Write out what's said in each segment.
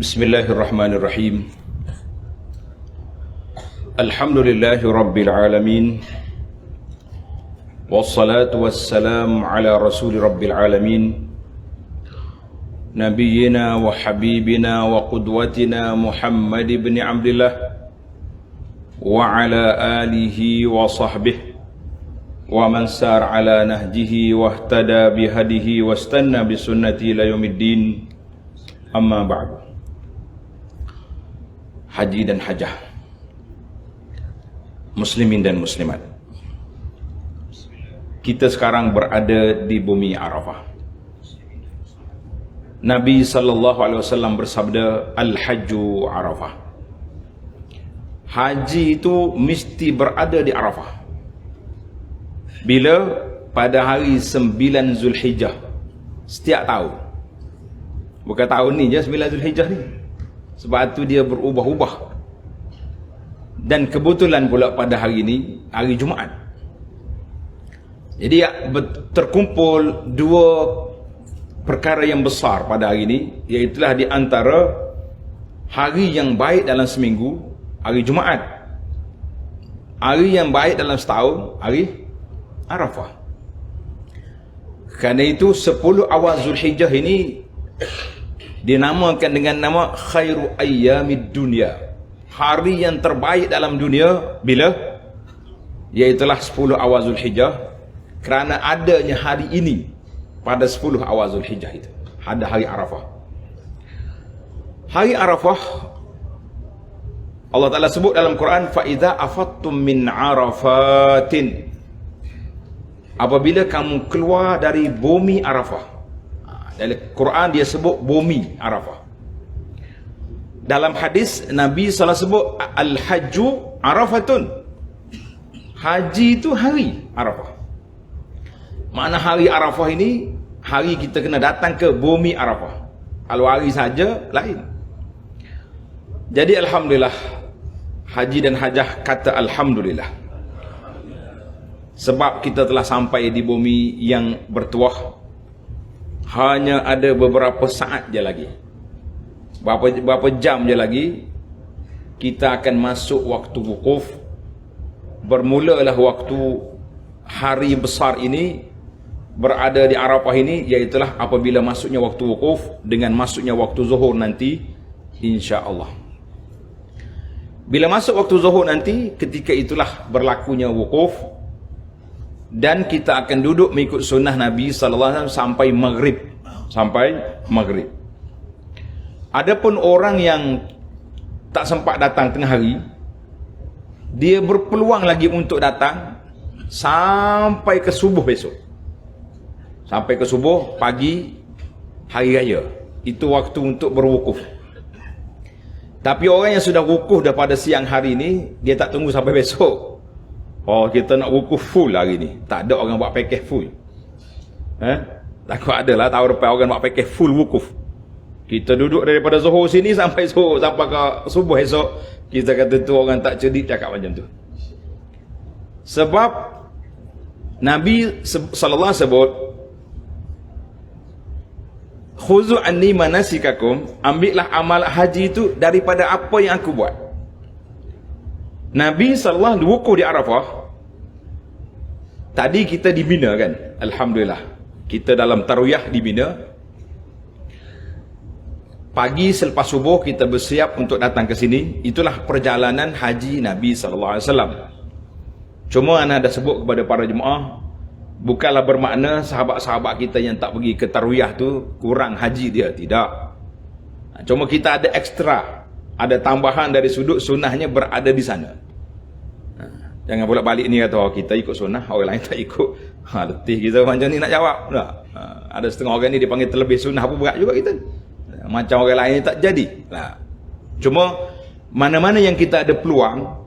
Bismillahirrahmanirrahim. Alhamdulillahi Rabbil Alamin. Wassalatu wassalamu ala Rasuli Rabbil Alamin, Nabiyyina wa Habibina wa Qudwatina Muhammad ibn Abdillah wa ala alihi wa sahbihi wa man sar ala nahjihi wa ihtada bihadihi wa istanna bisunnati ila yaumiddin. Amma ba'du. Haji dan hajah, muslimin dan muslimat, kita sekarang berada di bumi Arafah. Nabi SAW bersabda, Al-Hajju Arafah. Haji itu mesti berada di Arafah. Bila? Pada hari 9 Zulhijjah setiap tahun. Bukan tahun ni je 9 Zulhijjah ni, sebab tu dia berubah-ubah. Dan kebetulan pula pada hari ini hari Jumaat. Jadi terkumpul dua perkara yang besar pada hari ini, iaitulah di antara hari yang baik dalam seminggu, hari Jumaat. Hari yang baik dalam setahun, hari Arafah. Kerana itu 10 awal Zulhijjah ini dinamakan dengan nama khairu ayyamid dunya, hari yang terbaik dalam dunia. Bila? Iaitulah 10 awal Zulhijjah, kerana adanya hari ini pada 10 awal Zulhijjah itu ada hari Arafah. Hari Arafah Allah Ta'ala sebut dalam Quran, fa idza afattum min arafatin, apabila kamu keluar dari bumi Arafah. Dalam Quran dia sebut bumi Arafah. Dalam hadis Nabi SAW sebut Al-Hajju Arafatun, haji itu hari Arafah. Makna hari Arafah ini, hari kita kena datang ke bumi Arafah. Kalau hari saja lain. Jadi Alhamdulillah, haji dan hajah kata Alhamdulillah, sebab kita telah sampai di bumi yang bertuah. Hanya ada beberapa saat je lagi, berapa jam je lagi, kita akan masuk waktu wukuf. Bermulalah waktu hari besar ini berada di Arafah ini, iaitulah apabila masuknya waktu wukuf dengan masuknya waktu zuhur nanti, insya-Allah. Bila masuk waktu zuhur nanti, ketika itulah berlakunya wukuf, dan kita akan duduk mengikut sunnah Nabi SAW sampai maghrib. Sampai maghrib. Adapun orang yang tak sempat datang tengah hari, dia berpeluang lagi untuk datang sampai ke subuh besok. Sampai ke subuh pagi hari raya. Itu waktu untuk berwukuf. Tapi orang yang sudah wukuf daripada siang hari ni, dia tak tunggu sampai besok. Oh, kita nak wukuf full hari ni. Tak ada orang buat package full. Takut adalah tahun depan orang buat package full wukuf. Kita duduk daripada zuhur sini sampai zuhur, sampai ke subuh esok. Kita kata tu orang tak cerdik cakap macam tu. Sebab Nabi sallallahu sebut, khuzu anni manasikakum, ambillah amal haji itu daripada apa yang aku buat. Nabi sallallahu wukuf di Arafah. Tadi kita di Mina kan, Alhamdulillah, kita dalam tarwiyah di Mina. Pagi selepas subuh kita bersiap untuk datang ke sini. Itulah perjalanan haji Nabi SAW. Cuma ana dah sebut kepada para jemaah, bukanlah bermakna sahabat-sahabat kita yang tak pergi ke tarwiyah tu kurang haji dia, tidak. Cuma kita ada ekstra, ada tambahan dari sudut sunnahnya berada di sana. Jangan pula balik ni kata, oh, kita ikut sunnah, orang lain tak ikut. Letih kita macam ni nak jawab. Ada setengah orang ni dia panggil terlebih sunnah, apa berat juga kita. Macam orang lain tak jadi. Cuma mana-mana yang kita ada peluang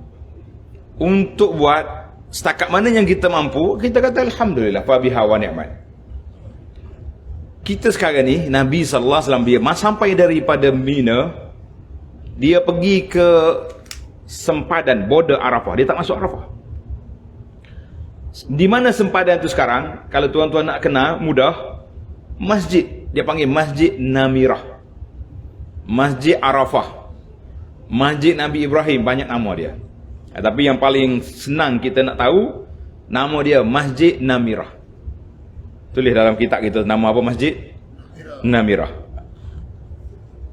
untuk buat, setakat mana yang kita mampu, kita kata Alhamdulillah, fa biha wa ni'mat. Kita sekarang ni, Nabi SAW dia sampai daripada Mina, dia pergi ke sempadan border Arafah. Dia tak masuk Arafah. Di mana sempadan itu sekarang? Kalau tuan-tuan nak kenal, mudah. Masjid, dia panggil Masjid Namirah. Masjid Arafah, Masjid Nabi Ibrahim, banyak nama dia. Tapi yang paling senang kita nak tahu, nama dia Masjid Namirah. Tulis dalam kitab kita nama apa masjid? Namirah.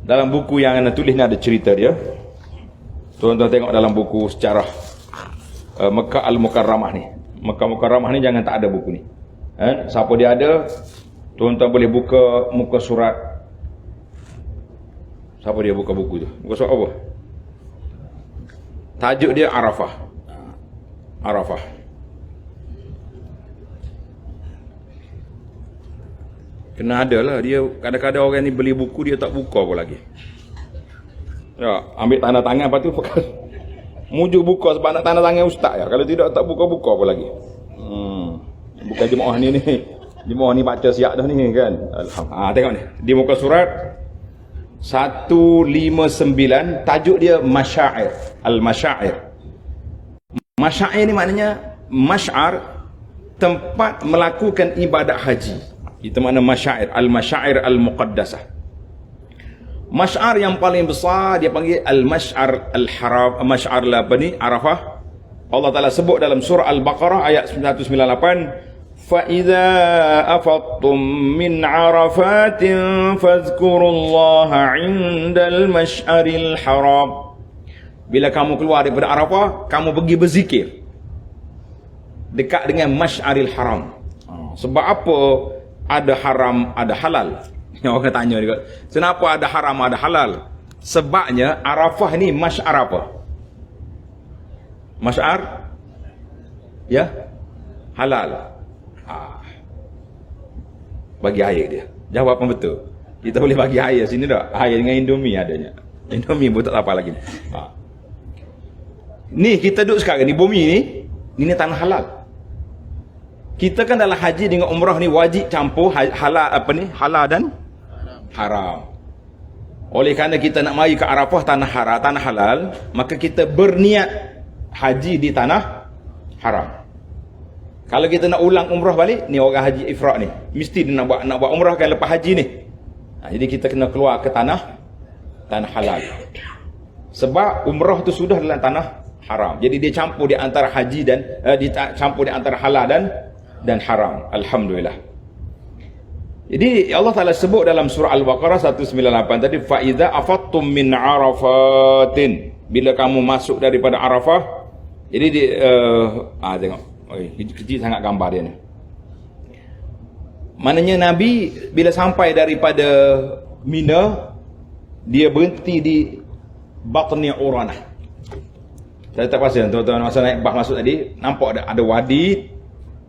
Dalam buku yang anda tulis ni ada cerita dia. Tuan-tuan tengok dalam buku sejarah Mekah Al-Mukarramah ni. Mekah Mukarramah ni jangan tak ada buku ni. Siapa dia ada, tuan-tuan boleh buka muka surat. Siapa dia buka buku tu? Buka surat apa? Tajuk dia Arafah. Arafah. Kena ada lah. Dia kadang-kadang orang ni beli buku dia tak buka pun lagi. Ya, ambil tanda tangan lepas tu mujuk buka sebab nak tanda tangan ustaz ya. Kalau tidak tak buka-buka pun lagi. Bukan jemaah ni. Jemaah ni baca siap dah ni kan. Alhamdulillah. Tengok ni. Di muka surat 159, tajuk dia Masyair. Al-Masyair. Masyair ni maknanya masy'ar, tempat melakukan ibadat haji. Itu makna masyair. Al-Masyair Al-Muqaddasah. Masy'ar yang paling besar dia panggil Al-Masy'ar Al-Haram. Masy'ar lah apa ni? Arafah. Allah Ta'ala sebut dalam surah Al-Baqarah ayat 198, فَإِذَا أَفَضْتُم مِّنْ عَرَفَاتٍ فَاذْكُرُوا اللَّهَ عِندَ الْمَشْعَرِ الْحَرَامِ. Bila kamu keluar daripada Arafah, kamu pergi berzikir dekat dengan Masy'aril Haram. Sebab apa ada haram, ada halal? Orang tanya juga, kenapa ada haram, ada halal? Sebabnya Arafah ni masy'ar apa? Masy'ar ya halal. Bagi air dia. Jawapan betul. Kita boleh bagi air sini tak? Air dengan Indomie adanya. Indomie pun tak apa lagi. Ni kita duduk sekarang ni, bumi ni tanah halal. Kita kan dalam haji dengan umrah ni wajib campur halal apa ni? Halal dan haram. Oleh kerana kita nak mari ke Arafah tanah halal, maka kita berniat haji di tanah haram. Kalau kita nak ulang umrah balik, ni orang haji ifrad ni, mesti dia nak buat umrah kan lepas haji ni. Jadi kita kena keluar ke tanah halal. Sebab umrah tu sudah dalam tanah haram. Jadi dia campur di antara haji dan campur di antara halal dan haram. Alhamdulillah. Jadi Allah Ta'ala sebut dalam surah Al-Baqarah 198 tadi, فَإِذَا أَفَضْتُم مِّنْ عَرَفَاتٍ. Bila kamu masuk daripada Arafah. Jadi tengok. Kecil sangat gambar dia ni. Maknanya Nabi bila sampai daripada Mina, dia berhenti di Batni Uranah. Saya tak pasal tuan-tuan masa naik bas masuk tadi, nampak ada wadi.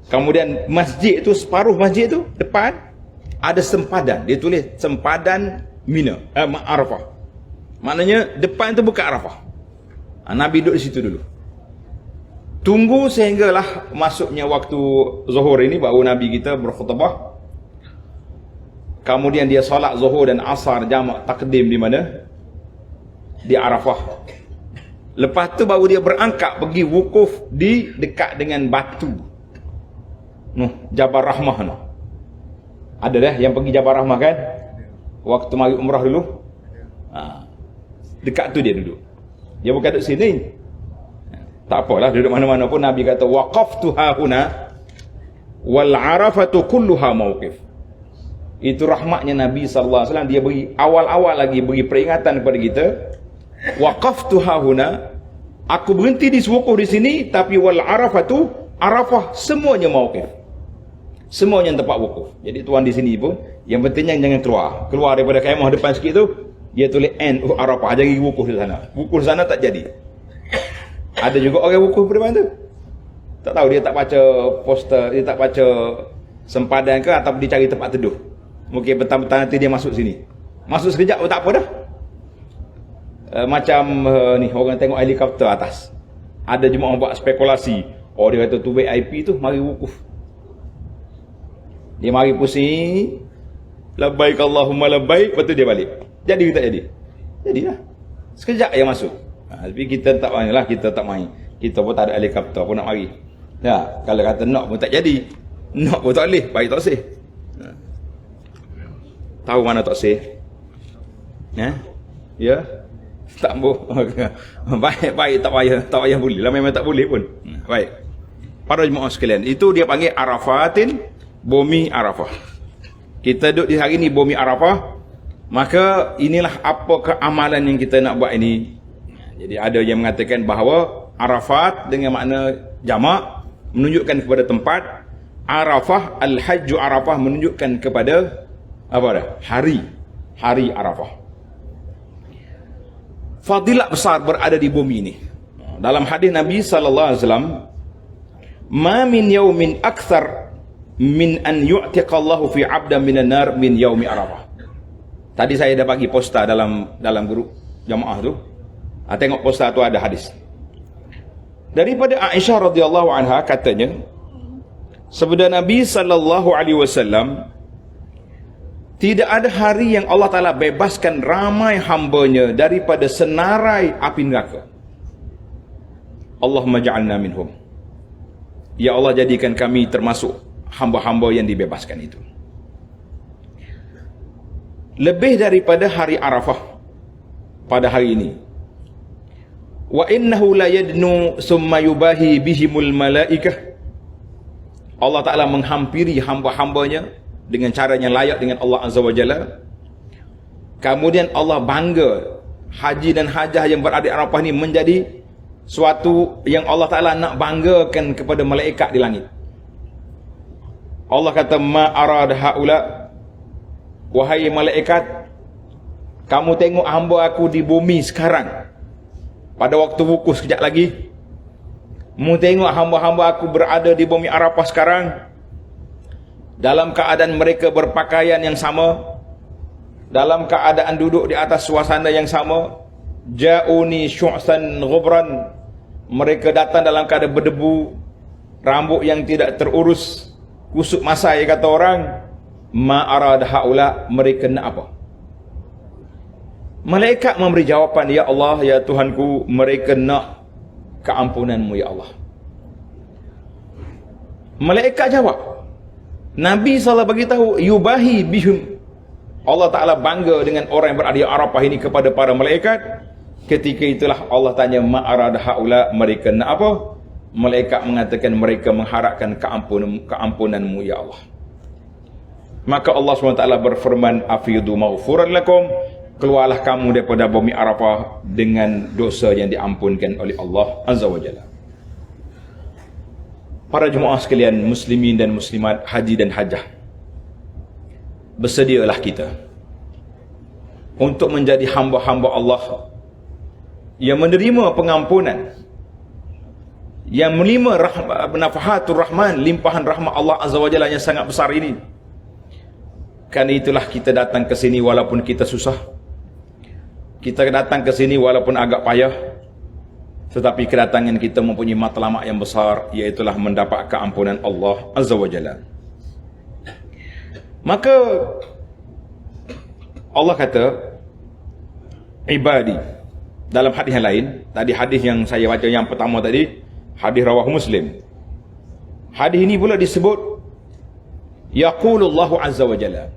Kemudian masjid tu, separuh masjid tu depan ada sempadan. Dia tulis sempadan Mina, Arafah. Maknanya depan tu bukan Arafah. Nabi duduk di situ dulu. Tunggu sehinggalah masuknya waktu zuhur ini, baru Nabi kita berkhutbah. Kemudian dia solat zuhur dan asar jamak takdim di mana? Di Arafah. Lepas tu baru dia berangkat pergi wukuf di dekat dengan batu. Jabal Rahmah tu. Ada dah yang pergi Jabal Rahmah kan? Waktu mari umrah dulu. Dekat tu dia duduk. Dia bukan duduk sini. Tak apalah, duduk mana-mana pun Nabi kata waqaftu hahuna wal arafatu kulluha mauqif. Itu rahmatnya Nabi sallallahu alaihi wasallam, dia beri awal-awal lagi beri peringatan kepada kita. Waqaftu hahuna, aku berhenti di wukuf di sini, tapi wal arafatu, Arafah semuanya mauqif. Semuanya tempat wukuf. Jadi tuan di sini pun yang pentingnya jangan keluar daripada kemah depan sikit tu, dia tulis end Arafah, jadi wukuf di sana. Wukuf di sana tak jadi. Ada juga orang wukuf pada mana tu. Tak tahu, dia tak baca poster, dia tak baca sempadan ke, atau dia cari tempat teduh. Mungkin petang-petang nanti dia masuk sini. Masuk sekejap pun tak apa dah. Macam ni orang tengok helikopter atas. Ada jemaah buat spekulasi. Oh, dia kata tu VIP tu mari wukuf. Dia mari pusing. Labbaik Allahumma labbaik, lepas tu dia balik. Jadi ke tak jadi? Jadilah. Sekejap yang masuk. Tapi kita tak main lah, kita tak main. Kita pun tak ada helikopter pun nak mari. Ya, kalau kata nak pun tak jadi. Nak pun tak boleh, baik tak sih. Tahu mana tak sih? Ya. Tak boleh. Baik, tak payah boleh lah, memang tak boleh pun. Baik. Para jemaah sekalian, itu dia panggil Arafatin, bumi Arafah. Kita duduk di hari ni bumi Arafah, maka inilah apa amalan yang kita nak buat ini. Jadi ada yang mengatakan bahawa Arafat dengan makna jamak menunjukkan kepada tempat, Arafah, Al-Hajju Arafah menunjukkan kepada apa dah? Hari Arafah. Fadilat besar berada di bumi ini. Dalam hadis Nabi sallallahu alaihi wasallam, "Ma min yaumin akthar min an yu'tiqallahu fi 'abdan minan nar min yaumi Arafah." Tadi saya dah bagi poster dalam grup jamaah tu. Tengok poster tu ada hadis. Daripada Aisyah radhiyallahu anha katanya, sabda Nabi sallallahu alaihi wasallam, tidak ada hari yang Allah Ta'ala bebaskan ramai hambanya daripada senarai api neraka. Allahumma ja'alna minhum. Ya Allah, jadikan kami termasuk hamba-hamba yang dibebaskan itu. Lebih daripada hari Arafah pada hari ini. Wa innahu la yadnu summa yubahi bihimul malaikah. Allah Ta'ala menghampiri hamba-hambanya dengan cara yang layak dengan Allah Azza wa Jalla. Kemudian Allah bangga haji dan hajah yang berada di Arafah ini menjadi suatu yang Allah Ta'ala nak banggakan kepada malaikat di langit. Allah kata, ma arad haula, wahai malaikat, kamu tengok hamba aku di bumi sekarang, pada waktu wukuf sekejap lagi. Mu tengok hamba-hamba aku berada di bumi Arafah sekarang, dalam keadaan mereka berpakaian yang sama, dalam keadaan duduk di atas suasana yang sama. Ja'uni syu'san ghubran, mereka datang dalam keadaan berdebu, rambut yang tidak terurus, kusut masai kata orang. Ma arad haula, mereka nak apa? Malaikat memberi jawapan, ya Allah, ya Tuhanku, mereka nak keampunanmu ya Allah. Malaikat jawab, Nabi SAW beritahu, yubahi bihum, Allah Ta'ala bangga dengan orang yang berada di Arafah ini kepada para malaikat. Ketika itulah Allah tanya, ma'arad haula, mereka nak apa? Malaikat mengatakan, mereka mengharapkan keampunanmu ya Allah. Maka Allah SWT berfirman, afidu maghfuran lakum, keluarlah kamu daripada bumi Arafah dengan dosa yang diampunkan oleh Allah Azza wa Jalla. Para jemaah sekalian, muslimin dan muslimat, haji dan hajah, bersedialah kita untuk menjadi hamba-hamba Allah yang menerima pengampunan, yang menerima nafahatur rahman, limpahan rahmat Allah Azza wa Jalla yang sangat besar ini. Karena itulah kita datang ke sini walaupun kita susah, kita datang ke sini walaupun agak payah, tetapi kedatangan kita mempunyai matlamat yang besar, iaitulah mendapat keampunan Allah Azza wa Jalla. Maka Allah kata, ibadi, dalam hadis yang lain. Tadi hadis yang saya baca yang pertama tadi, hadis rawah Muslim. Hadis ini pula disebut, yaqulullahu Azza wa Jalla,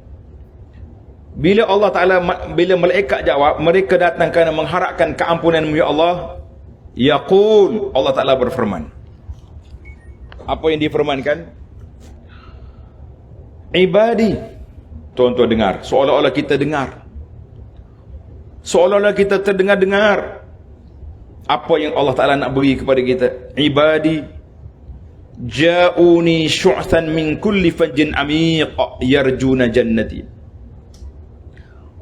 bila Allah Ta'ala, bila malaikat jawab, mereka datang kerana mengharapkan keampunanmu ya Allah. Yaqul, Allah Ta'ala berfirman. Apa yang difirmankan? Ibadi. Tuan-tuan dengar, seolah-olah kita dengar, seolah-olah kita terdengar-dengar apa yang Allah Ta'ala nak beri kepada kita. Ibadi ja'uni syu'than min kulli fajjin amiq yarjuna jannati.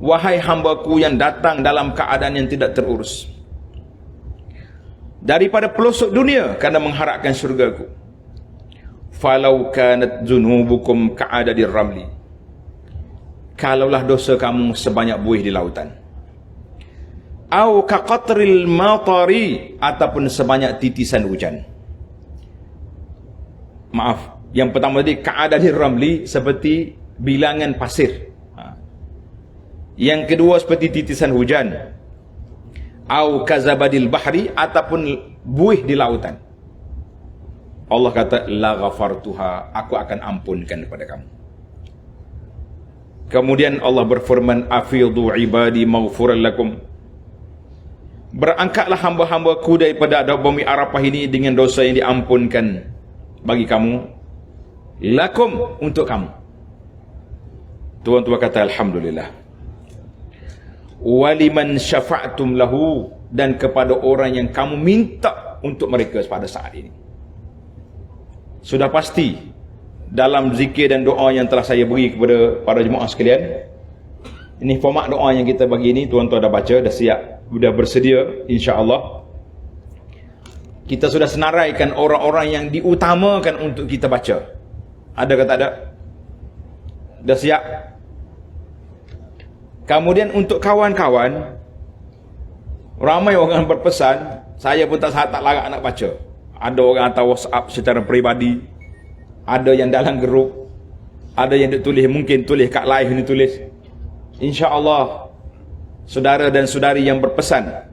Wahai hambaku yang datang dalam keadaan yang tidak terurus, daripada pelosok dunia kerana mengharapkan syurgaku. Falau kanat zunubukum ka'adadir ramli, kalaulah dosa kamu sebanyak buih di lautan. Au kaqatril matari, ataupun sebanyak titisan hujan. Maaf, yang pertama tadi ka'adadir ramli, seperti bilangan pasir. Yang kedua seperti titisan hujan. Au kazabadil bahri, ataupun buih di lautan. Allah kata, la ghafartuha, aku akan ampunkan kepada kamu. Kemudian Allah berfirman, afidhu ibadi maghfuran lakum, berangkatlah hamba-hambaku daripada bumi Arafah ini dengan dosa yang diampunkan bagi kamu, lakum, untuk kamu. Tuan-tuan kata alhamdulillah. Waliman syafa'tum lahu, dan kepada orang yang kamu minta untuk mereka pada saat ini. Sudah pasti dalam zikir dan doa yang telah saya beri kepada para jemaah sekalian, ini format doa yang kita bagi ini, tuan-tuan dah baca, dah siap, sudah bersedia, insya-Allah. Kita sudah senaraikan orang-orang yang diutamakan untuk kita baca. Ada ke tak ada? Dah siap? Kemudian untuk kawan-kawan, ramai orang berpesan, saya pun tak larat nak baca. Ada orang hantar WhatsApp secara peribadi, ada yang dalam grup, ada yang ditulis, mungkin tulis kat live ni tulis. InsyaAllah, saudara dan saudari yang berpesan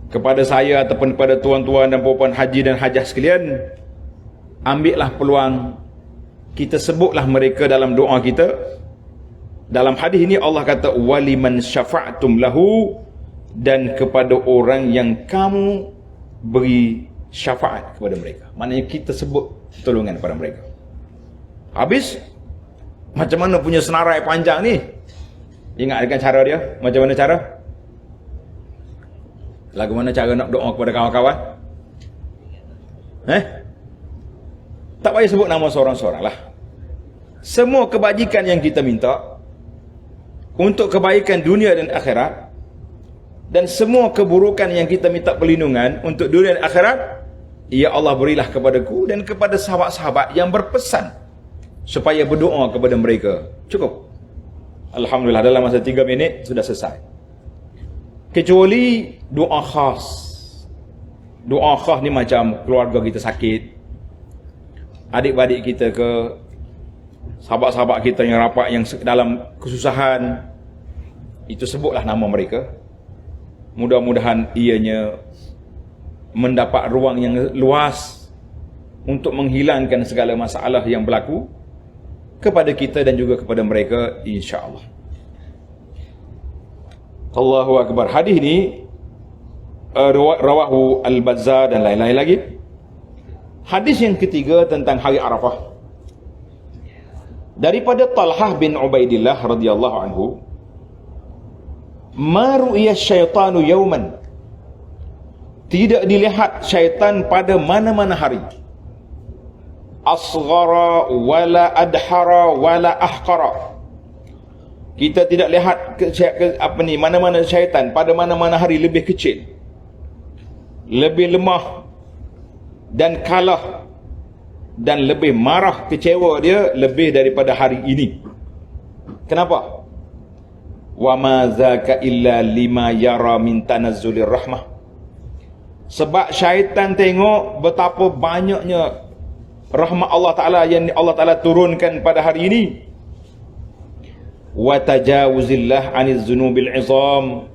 kepada saya ataupun kepada tuan-tuan dan puan-puan haji dan hajah sekalian, ambillah peluang, kita sebutlah mereka dalam doa kita. Dalam hadis ini Allah kata waliman syafa'tum lahu, dan kepada orang yang kamu beri syafaat kepada mereka. Maknanya kita sebut pertolongan kepada mereka. Habis, macam mana punya senarai panjang ni? Ingat dengan cara dia? Macam mana cara? Lagu mana cara nak doa kepada kawan-kawan? Tak payah sebut nama seorang-seorang lah. Semua kebajikan yang kita minta untuk kebaikan dunia dan akhirat, dan semua keburukan yang kita minta perlindungan untuk dunia dan akhirat, ya Allah berilah kepadaku dan kepada sahabat-sahabat yang berpesan supaya berdoa kepada mereka. Cukup. Alhamdulillah, dalam masa 3 minit sudah selesai. Kecuali doa khas. Doa khas ni macam keluarga kita sakit, adik-adik kita ke, sahabat-sahabat kita yang rapat yang dalam kesusahan, itu sebutlah nama mereka. Mudah-mudahan ianya mendapat ruang yang luas untuk menghilangkan segala masalah yang berlaku kepada kita dan juga kepada mereka, insya-Allah. Allahu Akbar. Hadis ini rawahu Al-Bazzar dan lain-lain lagi. Hadis yang ketiga tentang hari Arafah, daripada Talhah bin Ubaidillah radhiyallahu anhu, ma ru'iya syaitanu yauman, tidak dilihat syaitan pada mana-mana hari, asghara wala adhara wala ahqara. Kita tidak lihat mana-mana syaitan pada mana-mana hari lebih kecil, lebih lemah dan kalah, dan lebih marah, kecewa dia lebih daripada hari ini. Kenapa? Wa ma zaka illa lima yara min tanazzulir rahmah. Sebab syaitan tengok betapa banyaknya rahmat Allah Ta'ala yang Allah Ta'ala turunkan pada hari ini. Wa tajawuzillah aniz zunubil izam,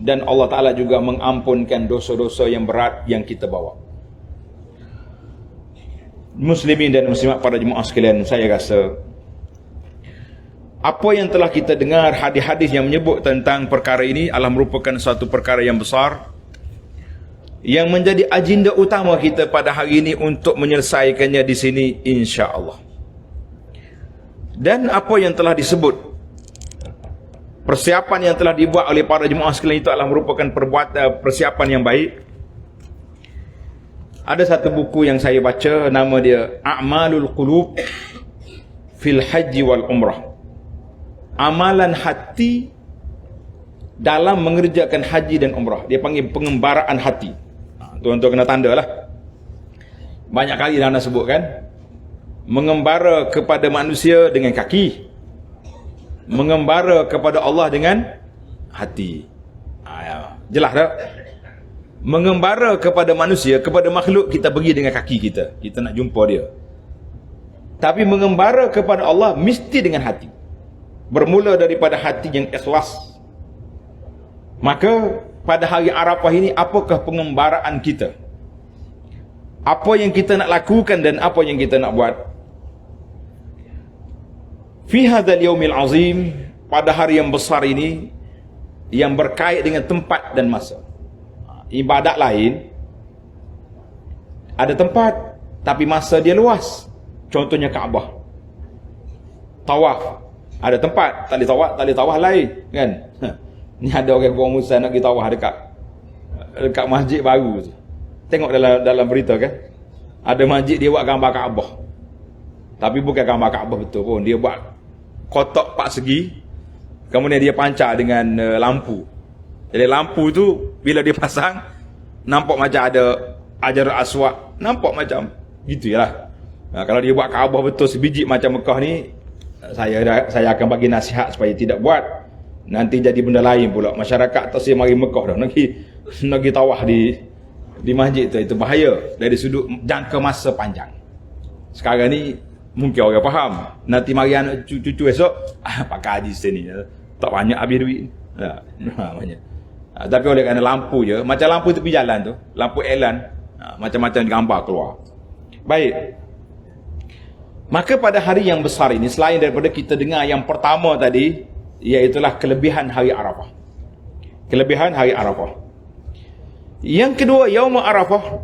dan Allah Ta'ala juga mengampunkan dosa-dosa yang berat yang kita bawa. Muslimin dan muslimat, para jemaah sekalian, saya rasa apa yang telah kita dengar, hadis-hadis yang menyebut tentang perkara ini adalah merupakan satu perkara yang besar yang menjadi agenda utama kita pada hari ini untuk menyelesaikannya di sini, insya-Allah. Dan apa yang telah disebut, persiapan yang telah dibuat oleh para jemaah sekalian, itu adalah merupakan persiapan yang baik. Ada satu buku yang saya baca, nama dia A'malul Qulub fil Haji wal Umrah. Amalan hati dalam mengerjakan haji dan umrah. Dia panggil pengembaraan hati. Tuan-tuan kena tanda lah. Banyak kali dah nak sebut kan. Mengembara kepada manusia dengan kaki, mengembara kepada Allah dengan hati. Jelas tak? Mengembara kepada manusia, kepada makhluk, kita pergi dengan kaki kita, kita nak jumpa dia. Tapi mengembara kepada Allah mesti dengan hati, bermula daripada hati yang ikhlas. Maka pada hari Arafah ini, apakah pengembaraan kita? Apa yang kita nak lakukan dan apa yang kita nak buat? Fi hadzal yaumil azim, pada hari yang besar ini, yang berkait dengan tempat dan masa. Ibadat lain ada tempat tapi masa dia luas. Contohnya Kaabah. Tawaf ada tempat, tak boleh tawaf lain kan. Ni ada orang buang musa nak pergi tawaf dekat masjid baru tu. Tengok dalam berita kan. Ada masjid dia buat gambar Kaabah. Tapi bukan gambar Kaabah betul pun. Dia buat kotak 4 segi. Kemudian dia pancar dengan lampu. Jadi lampu tu bila dia pasang nampak macam ada Hajar Aswad, nampak macam gitulah. Kalau dia buat Kaabah betul sebiji macam Mekah ni, saya akan bagi nasihat supaya tidak buat. Nanti jadi benda lain pula. Masyarakat tak saya mari Mekah dah. Nak pergi tawaf di masjid tu, itu bahaya dari sudut jangka masa panjang. Sekarang ni mungkin orang faham. Nanti mari anak cucu esok, pakai haji sini. Tak banyak habis duit. Banyak. Tapi oleh kerana lampu je, macam lampu tepi jalan tu, lampu iklan, macam-macam gambar keluar. Baik. Maka pada hari yang besar ini, selain daripada kita dengar yang pertama tadi, iaitulah kelebihan hari Arafah. Kelebihan hari Arafah. Yang kedua, Yaum Arafah.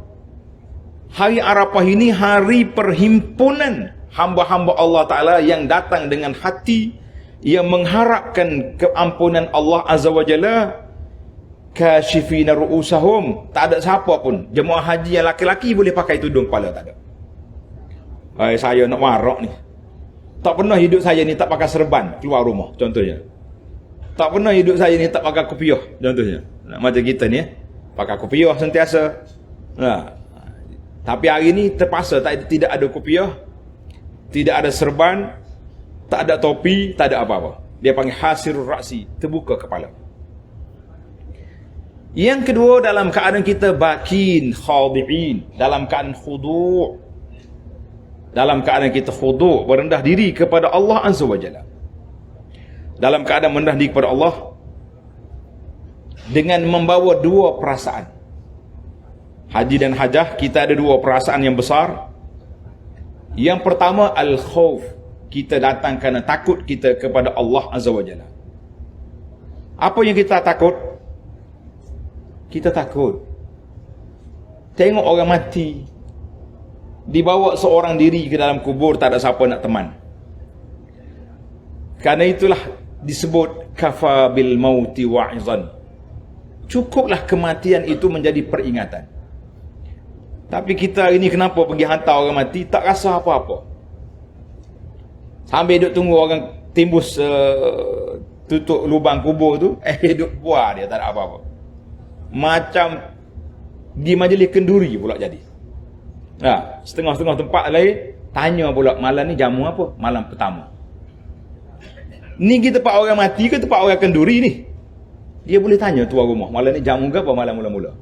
Hari Arafah ini hari perhimpunan hamba-hamba Allah Ta'ala yang datang dengan hati yang mengharapkan keampunan Allah Azza wa Jalla. Kashifina ru'usahum. Tak ada siapa pun. Jemaah haji yang laki-laki boleh pakai tudung kepala, tak ada. Saya nak warak ni. Tak pernah hidup saya ni tak pakai serban keluar rumah, contohnya. Tak pernah hidup saya ni tak pakai kopiah, contohnya. Macam kita ni, pakai kopiah sentiasa. Tapi hari ni terpaksa tidak ada kopiah, tidak ada serban, tak ada topi, tak ada apa-apa. Dia panggil hasirul ra'si, terbuka kepala. Yang kedua, dalam keadaan kita bakin, khadi'in, dalam keadaan khudu'. Dalam keadaan kita khudu', berendah diri kepada Allah Azza wa Jalla. Dalam keadaan merendah diri kepada Allah dengan membawa 2 perasaan. Haji dan hajah, kita ada 2 perasaan yang besar. Yang pertama, al-khawf. Kita datang kerana takut kita kepada Allah Azza wa Jalla. Apa yang kita takut? Kita takut tengok orang mati, dibawa seorang diri ke dalam kubur, tak ada siapa nak teman. Karena itulah disebut kafa bil mauti wa'izan. Cukuplah kematian itu menjadi peringatan. Tapi kita ini kenapa pergi hantar orang mati tak rasa apa-apa. Sambil duduk tunggu orang timbus tutup lubang kubur tu, duduk buah dia, tak ada apa-apa. Macam di majlis kenduri pula jadi. Setengah-setengah tempat lain tanya pula, malam ni jamu apa? Malam pertama. Ni kita tempat orang mati ke tempat orang kenduri ni? Dia boleh tanya tuan rumah, malam ni jamu ke apa malam mula-mula?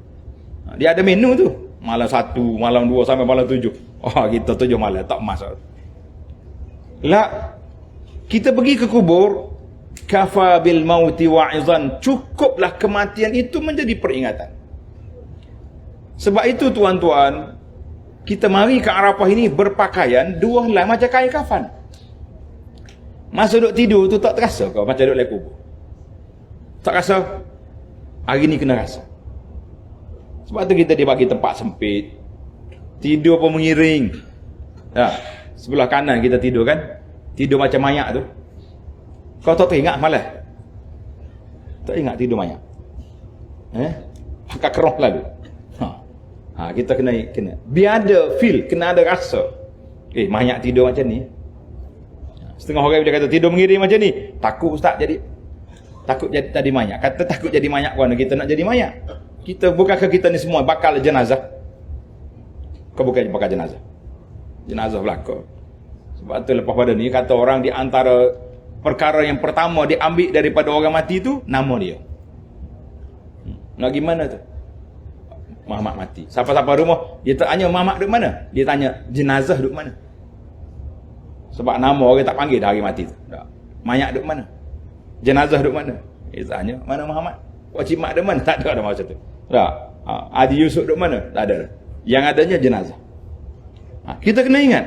Dia ada menu tu. Malam 1, malam 2 sampai malam 7. Kita 7 malam tak masuk. Lah, kita pergi ke kubur, kafa bil mauti wa'izan, cukuplah kematian itu menjadi peringatan. Sebab itu tuan-tuan, kita mari ke Arafah ini berpakaian 2 helai macam kain kafan. Masa duduk tidur tu tak terasa kau macam duduk dalam kubur? Tak rasa? Hari ni kena rasa. Sebab tu kita dibagi tempat sempit, tidur pun mengiring. Sebelah kanan kita tidur kan, tidur macam mayat tu. Kau tak teringat malah? Tak ingat tidur mayat? Pakai kerong lalu. Kita kena biar ada feel, kena ada rasa. Mayat tidur macam ni. Setengah orang dia kata tidur mengiring macam ni, takut ustaz jadi. Takut jadi tadi mayat. Kata takut jadi mayat kerana kita nak jadi mayat. Kita bukankah kita ni semua bakal jenazah? Kau bukan bakal jenazah. Jenazah belaka. Sebab tu lepas pada ni kata orang di antara perkara yang pertama diambil daripada orang mati tu nama dia. Nak gimana tu? Muhammad mati. Siapa-siapa rumah dia tanya Muhammad duduk mana? Dia tanya jenazah duduk mana? Sebab nama orang tak panggil dah hari mati tu. Mayat duduk mana? Jenazah duduk mana? Dia tanya mana Muhammad? Wajib mak duduk mana? Tak ada macam tu. Adi Yusuf duduk mana? Tak ada. Yang adanya jenazah. Kita kena ingat.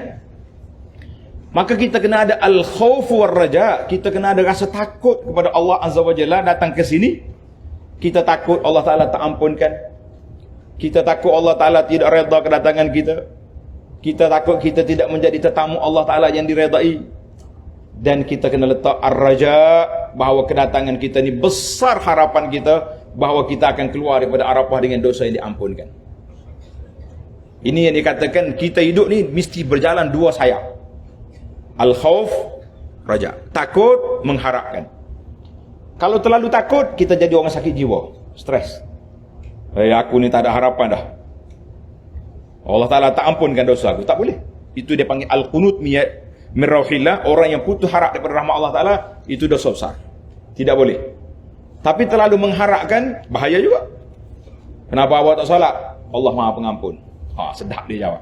Maka kita kena ada al-khawf war-raja. Kita kena ada rasa takut kepada Allah Azza wa Jalla. Datang ke sini, kita takut Allah Ta'ala tak ampunkan. Kita takut Allah Ta'ala tidak redha kedatangan kita. Kita takut kita tidak menjadi tetamu Allah Ta'ala yang diredai. Dan kita kena letak ar-raja, bahawa kedatangan kita ni besar harapan kita bahawa kita akan keluar daripada Arafah dengan dosa yang diampunkan. Ini yang dikatakan kita hidup ni mesti berjalan dua sayap. Al-khawf, raja. Takut, mengharapkan. Kalau terlalu takut, kita jadi orang sakit jiwa, stres. Aku ni tak ada harapan dah. Allah Ta'ala tak ampunkan dosa aku. Tak boleh. Itu dia panggil al-qunut min rauhillah. Orang yang putus harap daripada rahmat Allah Ta'ala, itu dosa besar. Tidak boleh. Tapi terlalu mengharapkan, bahaya juga. Kenapa awak tak solat? Allah Maha Pengampun. Sedap dia jawab.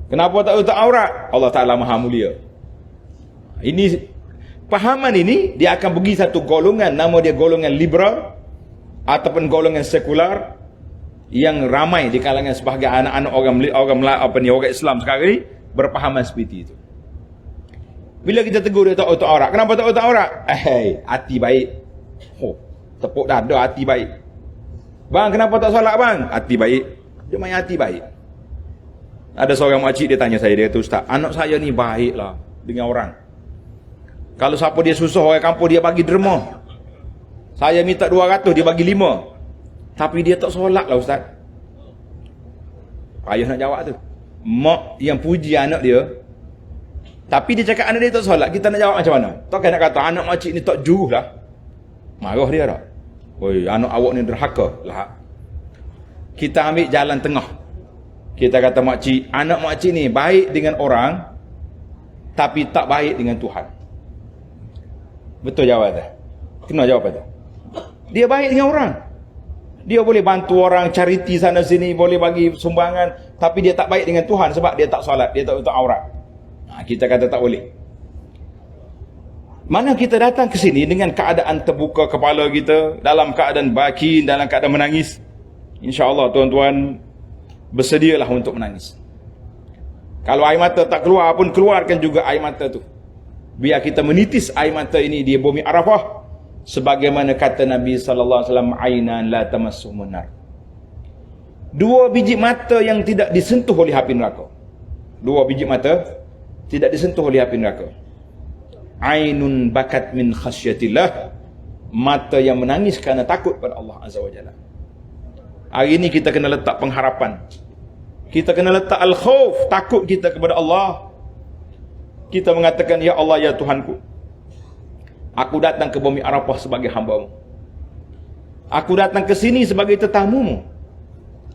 Kenapa tak tutup aurat? Allah Ta'ala Maha Mulia. Ini, pahaman ini, dia akan bagi satu golongan, nama dia golongan liberal, ataupun golongan sekular, yang ramai di kalangan sebahagian anak-anak orang Islam sekarang ni berpahaman seperti itu. Bila kita tegur dia tak tutup aurat, kenapa tak tutup aurat? Hati baik. Tepuk dada, hati baik. Bang, kenapa tak solat bang? Hati baik. Dia main hati baik. Ada seorang makcik dia tanya saya, dia kata, Ustaz, anak saya ni baiklah dengan orang. Kalau siapa dia susah orang kampung, dia bagi derma. Saya minta 200, dia bagi 5. Tapi dia tak solat lah Ustaz. Ayah nak jawab tu. Mak yang puji anak dia, tapi dia cakap anak dia tak solat, kita nak jawab macam mana? Takkan nak kata anak makcik ni tak juruh lah. Marah dia tak? Oi, anak awak ni derhaka lah. Kita ambil jalan tengah. Kita kata makcik, anak makcik ni baik dengan orang, tapi tak baik dengan Tuhan. Betul jawab tak? Kena jawab tak? Dia baik dengan orang. Dia boleh bantu orang, charity sana sini, boleh bagi sumbangan, tapi dia tak baik dengan Tuhan sebab dia tak solat, dia tak tutup aurat. Kita kata tak boleh. Mana kita datang ke sini dengan keadaan terbuka kepala kita, dalam keadaan bakin, dalam keadaan menangis. InsyaAllah tuan-tuan bersedialah untuk menangis. Kalau air mata tak keluar pun, keluarkan juga air mata tu. Biar kita menitis air mata ini di bumi Arafah. Sebagaimana kata Nabi SAW, ainan la tamassuhun nar. 2 biji mata yang tidak disentuh oleh api neraka. 2 biji mata tidak disentuh oleh api neraka. Ainun bakat min khasyatillah, mata yang menangis kerana takut pada Allah Azza wa Jalla. Hari ini kita kena letak pengharapan. Kita kena letak al-khawf, takut kita kepada Allah. Kita mengatakan, ya Allah, ya Tuhanku, aku datang ke bumi Arafah sebagai hamba-Mu. Aku datang ke sini sebagai tetamu-Mu.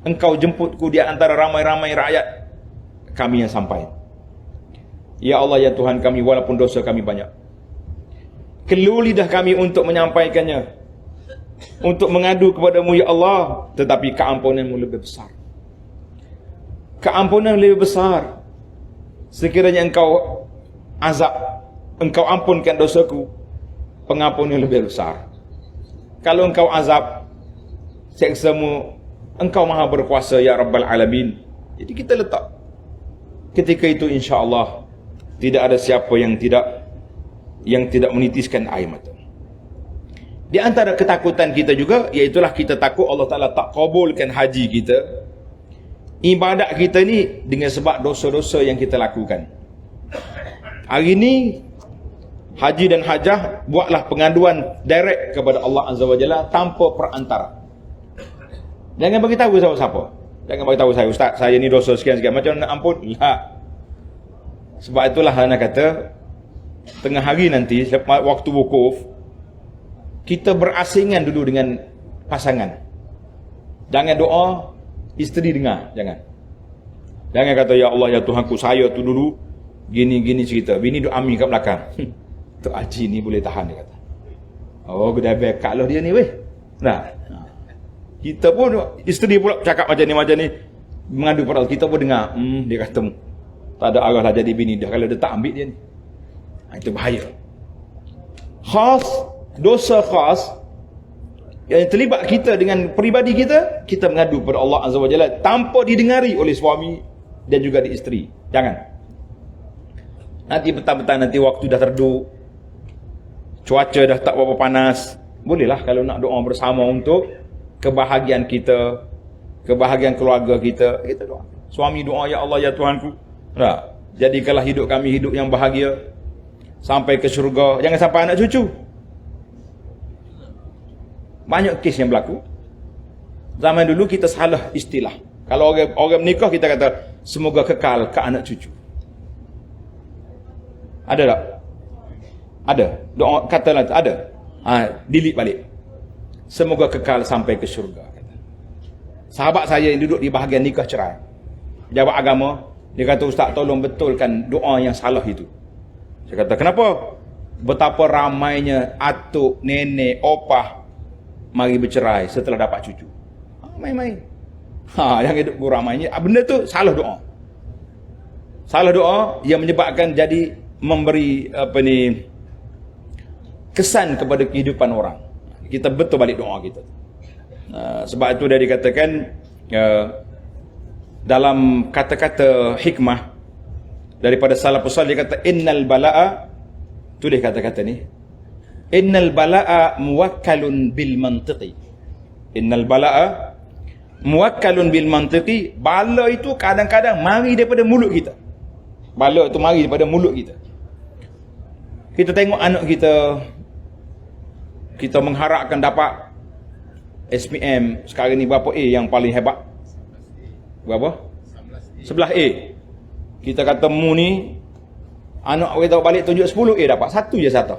Engkau jemputku di antara ramai-ramai rakyat kami yang sampai. Ya Allah, ya Tuhan kami, walaupun dosa kami banyak, keluh lidah kami untuk menyampaikannya, untuk mengadu kepadamu ya Allah, tetapi keampunan-Mu lebih besar. Keampunan lebih besar. Sekiranya Engkau azab, Engkau ampunkan dosaku, pengampunan lebih besar. Kalau Engkau azab, seksamu, Engkau Maha berkuasa ya Rabbal Alamin. Jadi kita letak. Ketika itu insya-Allah tidak ada siapa yang tidak menitiskan air mata. Di antara ketakutan kita juga, iaitulah kita takut Allah Ta'ala tak kabulkan haji kita, ibadat kita ni, dengan sebab dosa-dosa yang kita lakukan. Hari ini haji dan hajah, buatlah pengaduan direct kepada Allah Azza wa Jalla tanpa perantara. Jangan bagi tahu siapa-siapa. Jangan bagi tahu saya, Ustaz, saya ni dosa sekian-sekian, macam mana nak ampun? La. Sebab itulah ana kata, tengah hari nanti, selepas waktu wukuf, kita berasingan dulu dengan pasangan. Jangan doa, isteri dengar. Jangan kata, ya Allah, ya Tuhanku, saya tu dulu gini-gini cerita. Bini duk amin kat belakang. Tok Haji ni boleh tahan, dia kata. Oh, gede bekak lah dia ni weh. Nah, kita pun, isteri pula cakap macam ni, mengadu pada Allah, kita pun dengar. Dia kata, tak ada arah lah jadi bini dah kalau dia tak ambil dia ni. Itu bahaya. Khas, dosa khas yang terlibat kita dengan peribadi kita, kita mengadu pada Allah Azza wa Jalla tanpa didengari oleh suami dan juga di isteri. Jangan. Nanti petang-petang, nanti waktu dah terduk, cuaca dah tak berapa panas, bolehlah kalau nak doa bersama untuk kebahagiaan kita, kebahagiaan keluarga kita doa. Suami doa, ya Allah ya Tuhanku, nah, jadikanlah hidup kami hidup yang bahagia sampai ke syurga, jangan sampai anak cucu. Banyak kes yang berlaku. Zaman dulu kita salah istilah. Kalau orang menikah kita kata semoga kekal ke anak cucu. Ada tak? Ada. Doa katalah ada. Delete balik. Semoga kekal sampai ke syurga. Sahabat saya yang duduk di bahagian nikah cerai, pejabat agama, dia kata, Ustaz tolong betulkan doa yang salah itu. Saya kata, kenapa? Betapa ramainya atuk, nenek, opah mari bercerai setelah dapat cucu. Main-main. Yang hidup ramainya. Benda tu salah doa. Salah doa yang menyebabkan jadi memberi kesan kepada kehidupan orang. Kita betul balik doa kita. Sebab itu dah dikatakan dalam kata-kata hikmah daripada salafus salih, dia kata innal bala'a, tulis kata-kata ni, innal bala'a muwakkalun bil mantiqi. Innal bala'a muwakkalun bil mantiqi. Bala itu kadang-kadang mari daripada mulut kita. Bala itu mari daripada mulut kita. Kita tengok anak kita, kita mengharapkan dapat SPM sekarang ni berapa A yang paling hebat? Berapa? 11A. Kita kata mu ni anak kita balik tunjuk 10A dapat, satu je satu.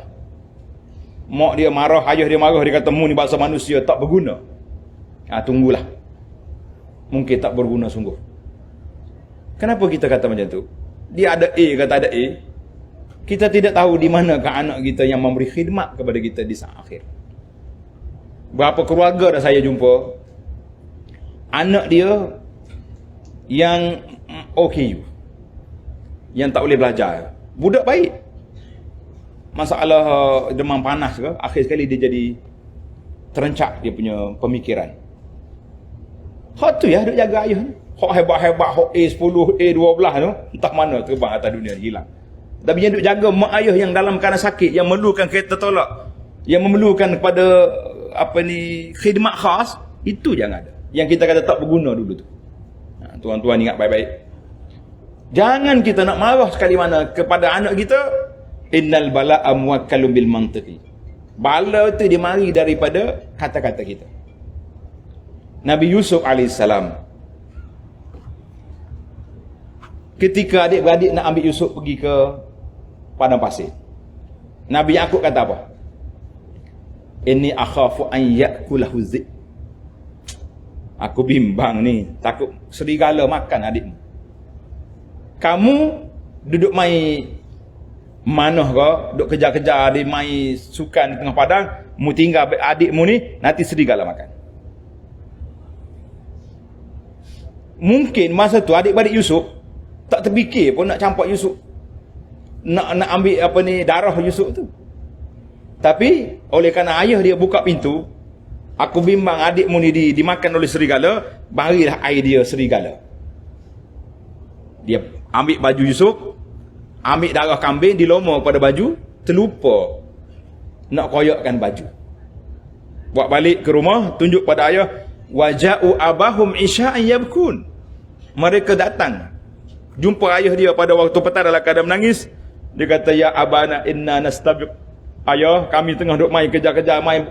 Mak dia marah, ayah dia marah, dia kata mu ni bangsa manusia tak berguna. Tunggulah. Mungkin tak berguna sungguh. Kenapa kita kata macam tu? Dia ada A ke tak ada A? Kita tidak tahu di manakah anak kita yang memberi khidmat kepada kita di saat akhir. Berapa keluarga dah saya jumpa, anak dia yang OKU, yang tak boleh belajar, budak baik, masalah demam panas ke, akhir sekali dia jadi terencak dia punya pemikiran. Hak tu ya duk jaga ayah ni. Hak hebat-hebat, hak A10, A12 tu, entah mana terbang atas dunia hilang. Tapi yang duk jaga mak ayah yang dalam keadaan sakit, yang memerlukan kereta tolak, yang memerlukan kepada khidmat khas, itu jangan ada. Yang kita kata tak berguna dulu tu. Tuan-tuan ingat baik-baik. Jangan kita nak marah sekali mana kepada anak kita. Innal bala'a muwakkalun bil mantiqi. Bala itu dimari daripada kata-kata kita. Nabi Yusuf AS, ketika adik-beradik nak ambil Yusuf pergi ke padang pasir, Nabi Yaqub kata apa? Inni akhafu an ya'kulahu dhib. Aku bimbang ni, takut serigala makan adikmu. Kamu duduk main manah ke, duduk kejar-kejar adik main sukan di tengah padang, mu tinggal adikmu ni, nanti serigala makan. Mungkin masa tu adik-beradik Yusuf tak terfikir pun nak campak Yusuf, nak ambil darah Yusuf tu. Tapi oleh kerana ayah dia buka pintu, aku bimbang adikmu ni dimakan oleh serigala, barilah air dia serigala. Dia ambil baju Yusuf, ambil darah kambing, dilomor pada baju, terlupa nak koyakkan baju. Buat balik ke rumah, tunjuk pada ayah, waja'u abahum isya'an yabkun. Mereka datang jumpa ayah dia pada waktu petang dalam keadaan menangis. Dia kata, ya abana inna nastabiq. Ayah, kami tengah duk main kejar-kejar, main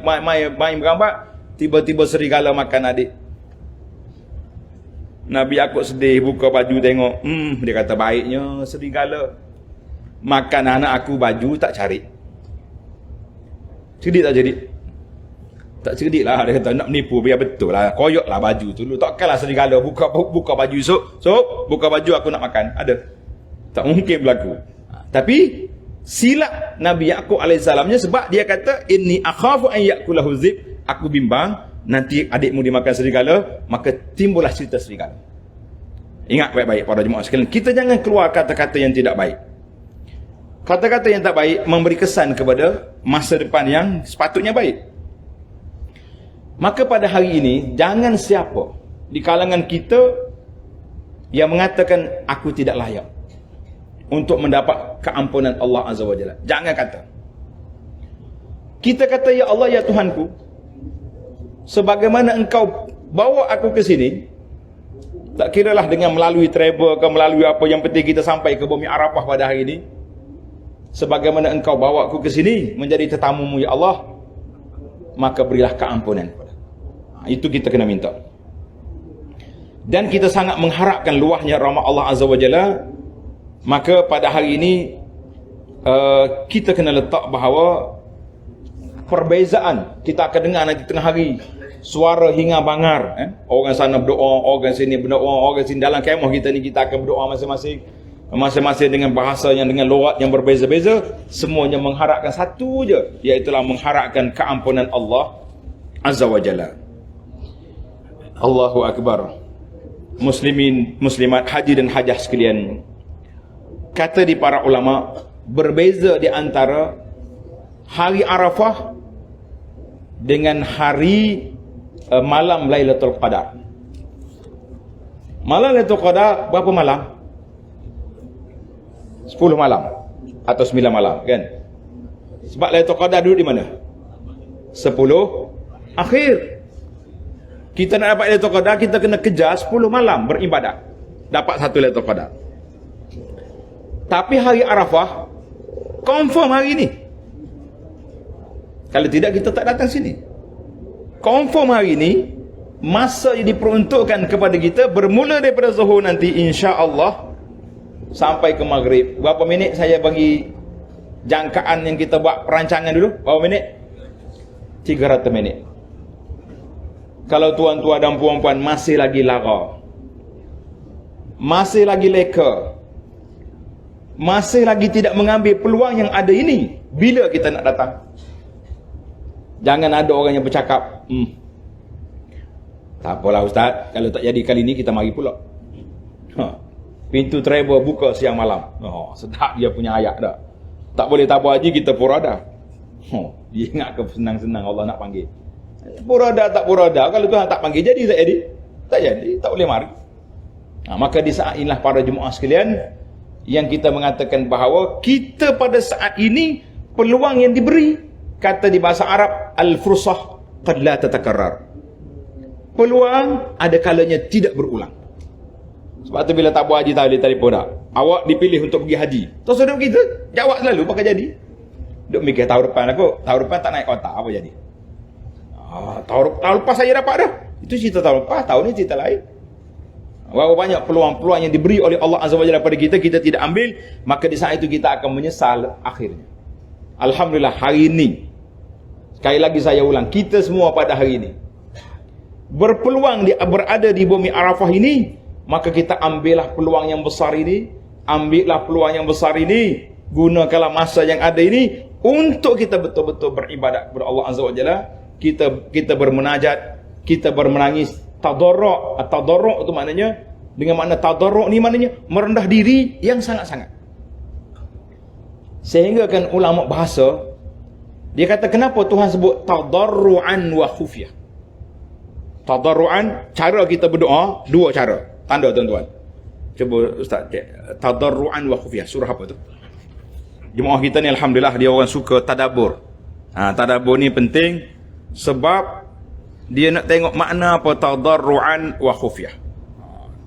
bergambar, tiba-tiba serigala makan adik. Nabi Yaqub sedih, buka baju tengok. Dia kata, baiknya serigala makan anak aku, baju tak cari. Cerdik tak cerdik? Tak cerdik lah. Dia kata, nak menipu biar betul lah, koyok lah baju tu dulu. Takkanlah serigala buka baju so buka baju aku nak makan. Ada? Tak mungkin berlaku. Tapi silap Nabi Yaqub alaihissalamnya, sebab dia kata inni akhafu an ya'kulahu dhib. Aku bimbang nanti adikmu dimakan serigala, maka timbullah cerita serigala. Ingat baik-baik para jemaah sekalian, kita jangan keluar kata-kata yang tidak baik. Kata-kata yang tak baik memberi kesan kepada masa depan yang sepatutnya baik. Maka pada hari ini, jangan siapa di kalangan kita yang mengatakan aku tidak layak untuk mendapat keampunan Allah Azza wa Jalla. Jangan kata. Kita kata, ya Allah, ya Tuhanku, sebagaimana engkau bawa aku ke sini, Tak kiralah dengan melalui travel ke melalui apa, yang penting kita sampai ke bumi Arafah pada hari ini. Sebagaimana engkau bawa aku ke sini menjadi tetamumu ya Allah, maka berilah keampunan. Itu kita kena minta. Dan kita sangat mengharapkan luahnya rahmat Allah Azza wa Jalla. Maka pada hari ini kita kena letak bahawa perbezaan kita akan dengar nanti tengah hari, suara hingga bangar, orang sana berdoa, orang sini berdoa, orang sini. Dalam kemah kita ni kita akan berdoa masing-masing dengan bahasa yang, dengan logat yang berbeza-beza. Semuanya mengharapkan satu je, iaitu mengharapkan keampunan Allah Azza wa Jalla. Allahu Akbar. Muslimin, muslimat, haji dan hajah sekalian, kata di para ulama, berbeza di antara hari Arafah dengan hari malam Lailatul Qadar. Malam Lailatul Qadar berapa malam? 10 malam atau 9 malam kan? Sebab Lailatul Qadar duduk di mana? 10 akhir. Kita nak dapat Lailatul Qadar, kita kena kejar 10 malam beribadat, dapat satu Lailatul Qadar. Tapi hari Arafah confirm hari ini. Kalau tidak kita tak datang sini. Confirm hari ini, masa yang diperuntukkan kepada kita bermula daripada zuhur nanti insya-Allah sampai ke maghrib. Berapa minit saya bagi jangkaan yang kita buat perancangan dulu? Berapa minit? 300 minit. Kalau tuan-tuan dan puan-puan masih lagi lara, masih lagi leka, masih lagi tidak mengambil peluang yang ada ini, bila kita nak datang? Jangan ada orang yang bercakap, tak apalah Ustaz, kalau tak jadi kali ni kita mari pula. Pintu travel buka siang malam. Sedap dia punya ayat dah. Tak boleh tabur haji, kita purada. Dia ingat ke senang-senang Allah nak panggil. Purada tak purada, kalau Tuhan tak panggil jadi tak jadi. Tak jadi, tak boleh mari. Maka di saat inilah para jemaah sekalian, yang kita mengatakan bahawa kita pada saat ini peluang yang diberi, kata di bahasa Arab, al-fursah qad la tatakarrar. Peluang ada kalanya tidak berulang. Sebab tu bila tabur haji tadi telefon dah, awak dipilih untuk pergi haji, terus hidup kita jawab selalu pakai jadi. Duk mikir tahun depan tahun depan tak naik kota, apa jadi? Tahun lepas saya dapat dah. Itu cerita tahun lepas, tahun ni cerita lain. Berapa banyak peluang-peluang yang diberi oleh Allah Azza wa Jalla pada kita, kita tidak ambil, maka di saat itu kita akan menyesal akhirnya. Alhamdulillah hari ini, sekali lagi saya ulang, kita semua pada hari ini berpeluang berada di bumi Arafah ini, maka kita ambillah peluang yang besar ini, ambillah peluang yang besar ini, gunakanlah masa yang ada ini untuk kita betul-betul beribadat kepada Allah Azza wa Jalla. Kita bermunajat, kita bermenangis, tadarruk. Tadarruk itu maknanya, dengan makna tadarruk ni maknanya merendah diri yang sangat-sangat. Sehingga kan ulama bahasa, dia kata kenapa Tuhan sebut tadarruan wa khufyah. Tadarruan, cara kita berdoa dua cara. Tanda tuan-tuan. Cuba Ustaz cek. Tadarruan wa khufyah, surah apa tu? Jemaah kita ni alhamdulillah dia orang suka tadabbur. Tadabbur ni penting sebab dia nak tengok makna apa tadarruan wa khufyah.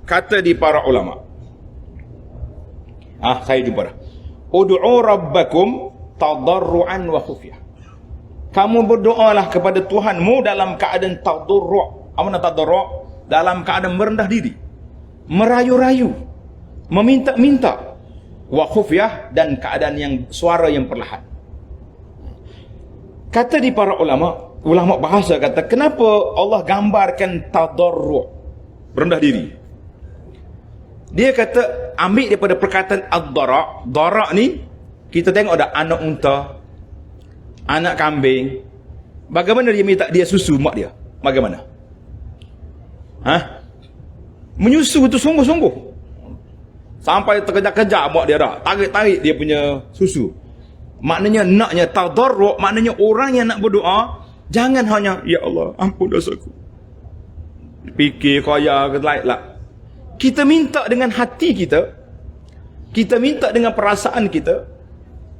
Kata di para ulama, saya jumpa dah, ud'u rabbakum tadarruan wa khufyah. Kamu berdoalah kepada Tuhanmu dalam keadaan tadarru'. Apa nak tadarru'? Dalam keadaan merendah diri, merayu-rayu, meminta-minta. Wa khufyah, dan keadaan yang suara yang perlahan. Kata di para ulama bahasa kata, kenapa Allah gambarkan tadarru', rendah diri? Dia kata, ambil daripada perkataan ad-dara'. Dara' ni, kita tengok ada anak unta, anak kambing. Bagaimana dia minta dia susu mak dia? Bagaimana? Menyusu itu sungguh-sungguh. Sampai terkejar-kejar mak dia dah. Tarik-tarik dia punya susu. Maknanya naknya tadarru', maknanya orang yang nak berdoa, jangan hanya, ya Allah, ampun dosaku. Fikir kaya ke lain lah. Kita minta dengan hati kita. Kita minta dengan perasaan kita.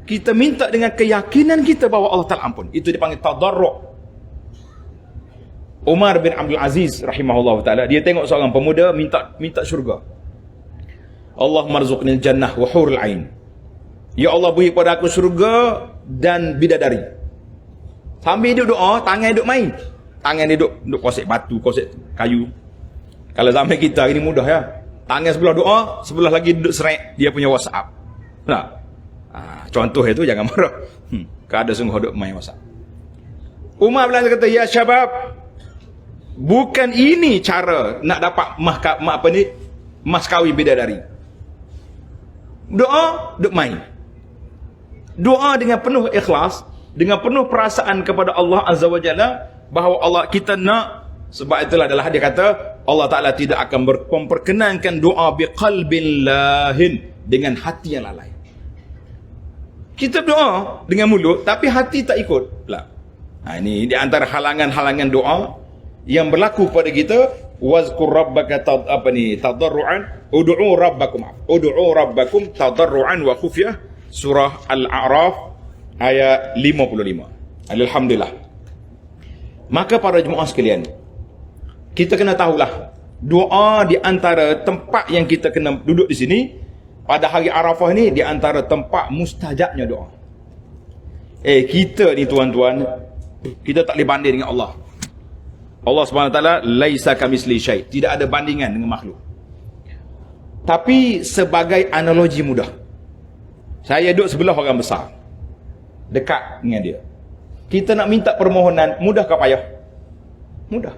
Kita minta dengan keyakinan kita bahawa Allah Ta'ala ampun. Itu dipanggil tadarru'. Umar bin Abdul Aziz rahimahullah taala, dia tengok seorang pemuda minta syurga. Allah marzuqnil jannah wa hurul ain. Ya Allah, beri pada aku syurga dan bidadari. Sambil duduk doa, tangan duduk main. Tangan dia duduk kosek batu, kosek kayu. Kalau zaman kita ini mudah ya. Tangan sebelah doa, sebelah lagi duduk serek dia punya WhatsApp. Nah, contoh itu jangan marah. Kada sungguh duduk main WhatsApp. Umar bilang, kata, ya syabab, bukan ini cara nak dapat mas kawin bidadari. Doa, duduk main. Doa dengan penuh ikhlas, dengan penuh perasaan kepada Allah Azza wa Jalla, bahawa Allah kita nak. Sebab itulah adalah dia kata, Allah Ta'ala tidak akan memperkenankan doa biqalbin lahin, dengan hati yang lalai. Kita doa dengan mulut, tapi hati tak ikut pula. Ini di antara halangan-halangan doa yang berlaku pada kita. Wazkur rabbaka tadarruan, ud'u rabbakum tadarruan wa khufyah, surah Al-A'raf ayat 55. Alhamdulillah. Maka para jemaah sekalian, kita kena tahulah, doa di antara tempat yang kita kena duduk di sini pada hari Arafah ni, di antara tempat mustajabnya doa. Kita ni tuan-tuan, kita tak boleh banding dengan Allah. Allah Subhanahu Wa Taala laisa kamisli syai', tidak ada bandingan dengan makhluk. Tapi sebagai analogi mudah, saya duduk sebelah orang besar, dekat dengan dia. Kita nak minta permohonan, mudah ke payah? Mudah.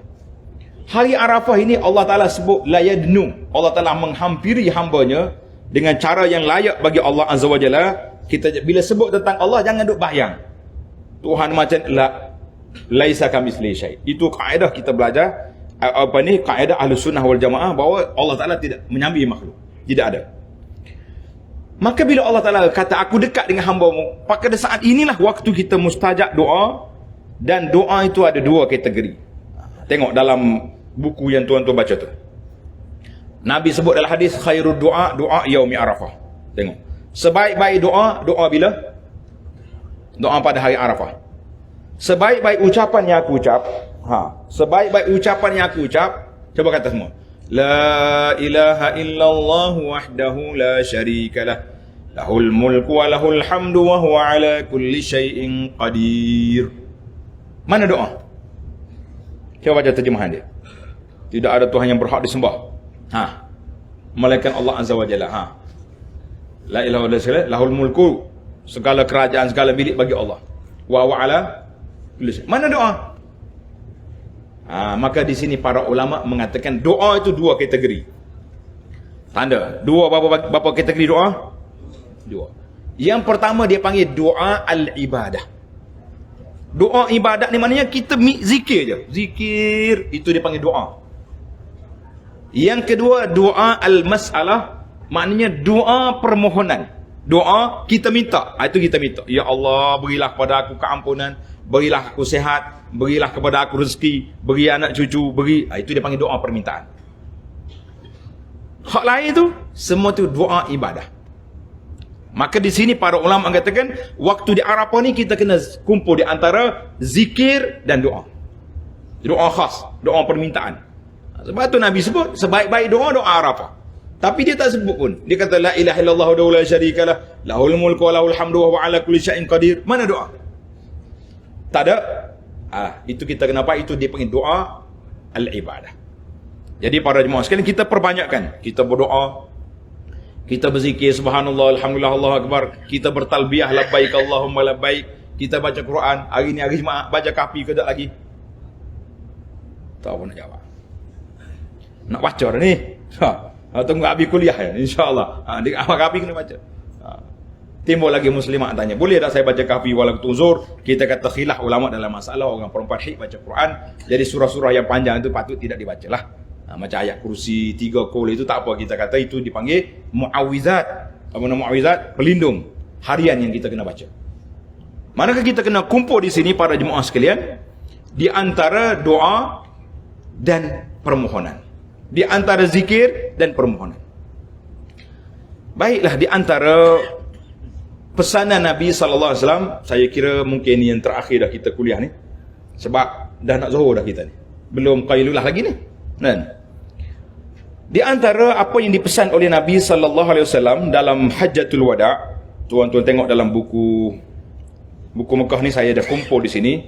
Hari Arafah ini Allah Ta'ala sebut la yadnu. Allah Ta'ala menghampiri hambanya dengan cara yang layak bagi Allah Azza wa Jalla. Kita bila sebut tentang Allah, jangan duk bayang Tuhan macam laisa kamitslihi syai'. Itu kaedah kita belajar, kaedah Ahlus Sunnah wal Jamaah, bahawa Allah Ta'ala tidak menyamai makhluk. Tidak ada. Maka bila Allah Ta'ala kata aku dekat dengan hamba-Mu, pada saat inilah waktu kita mustajab doa. Dan doa itu ada dua kategori. Tengok dalam buku yang tuan-tuan baca tu, Nabi sebut dalam hadis, khairud doa, doa yaumi Arafah. Tengok, sebaik-baik doa, doa bila? Doa pada hari Arafah. Sebaik-baik ucapan yang aku ucap, sebaik-baik ucapan yang aku ucap, coba kata semua, la ilaha illallah wahdahu la syarikalah, lahul mulku wa lahul hamdu wa huwa ala kulli syai'in qadir. Mana doa? Coba baca terjemahan dia. Tidak ada Tuhan yang berhak disembah, melainkan Allah Azza wa Jalla. La ilaha illallah, lahul mulku, segala kerajaan, segala milik bagi Allah. Wa huwa ala kulli syai'. Mana doa? Maka di sini para ulama mengatakan doa itu dua kategori. Tanda dua, berapa kategori doa? Dua. Yang pertama dia panggil doa al-ibadah. Doa ibadat ni maknanya kita zikir je. Zikir itu dia panggil doa. Yang kedua doa al-mas'alah, maknanya doa permohonan. Doa kita minta. Itu kita minta, ya Allah, berilah kepada aku keampunan, berilah aku sehat, berilah kepada aku rezeki, beri anak cucu, beri. Itu dia panggil doa permintaan. Hak lain tu semua tu doa ibadah. Maka di sini para ulama mengatakan waktu di Arafah ni kita kena kumpul di antara zikir dan doa. Doa khas, doa permintaan. Sebab tu Nabi sebut sebaik-baik doa, doa Arafah. Tapi dia tak sebut pun. Dia kata la ilaha illallah wa la syarikalah, lahul mulku wa lahul hamdu wa huwa ala kulli syai'in qadir. Mana doa? Tak ada. Itu kita kenapa itu dia panggil doa al-ibadah. Jadi para jemaah sekalian, kita perbanyakkan, kita berdoa, kita berzikir subhanallah, alhamdulillah, Allahu akbar, kita bertalbiyah labbaik Allahumma labbaik, kita baca Quran. Hari ni hari Jumaat, baca kafi ke tak lagi? Tak apa nak jawab. Nak baca dah ni. Tunggu habis kuliah ya, insya-Allah. Di awal kafi kena baca. Timbul lagi muslimat tanya, boleh tak saya baca kafi walaupun uzur? Kita kata khilaf ulama dalam masalah orang perempuan haid baca Quran. Jadi surah-surah yang panjang itu patut tidak dibacalah. Macam ayat kursi 3 kol itu tak apa, kita kata itu dipanggil muawizat. Apa nama muawizat? Pelindung harian yang kita kena baca. Manakah kita kena kumpul di sini para jemaah sekalian di antara doa dan permohonan, di antara zikir dan permohonan. Baiklah, di antara pesanan Nabi sallallahu alaihi wasallam, saya kira mungkin yang terakhir dah kita kuliah ni, sebab dah nak zuhur dah kita ni. Belum qailulah lagi ni. Kan? Di antara apa yang dipesan oleh Nabi sallallahu alaihi wasallam dalam Hajjatul Wada, tuan-tuan tengok dalam buku Mekah ni, saya dah kumpul di sini.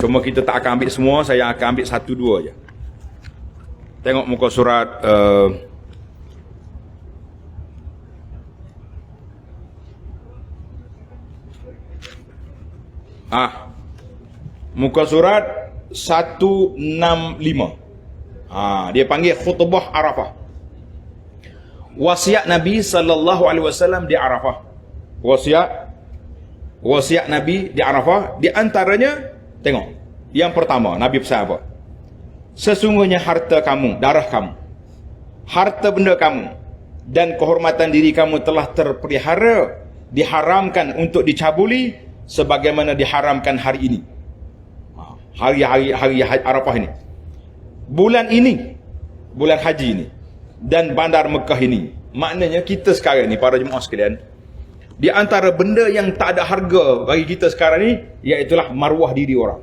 Cuma kita tak akan ambil semua, saya akan ambil satu dua aja. Tengok muka surat muka surat 165. Dia panggil khutbah Arafah. Wasiat Nabi sallallahu alaihi wasallam di Arafah. Wasiat Nabi di Arafah, di antaranya tengok. Yang pertama, Nabi pesan apa? Sesungguhnya harta kamu, darah kamu, harta benda kamu dan kehormatan diri kamu telah terpelihara, diharamkan untuk dicabuli sebagaimana diharamkan hari ini. Hari Arafah ini. Bulan ini, bulan haji ini, dan bandar Mekah ini. Maknanya kita sekarang ni, para jemaah sekalian, di antara benda yang tak ada harga bagi kita sekarang ni, iaitulah maruah diri orang.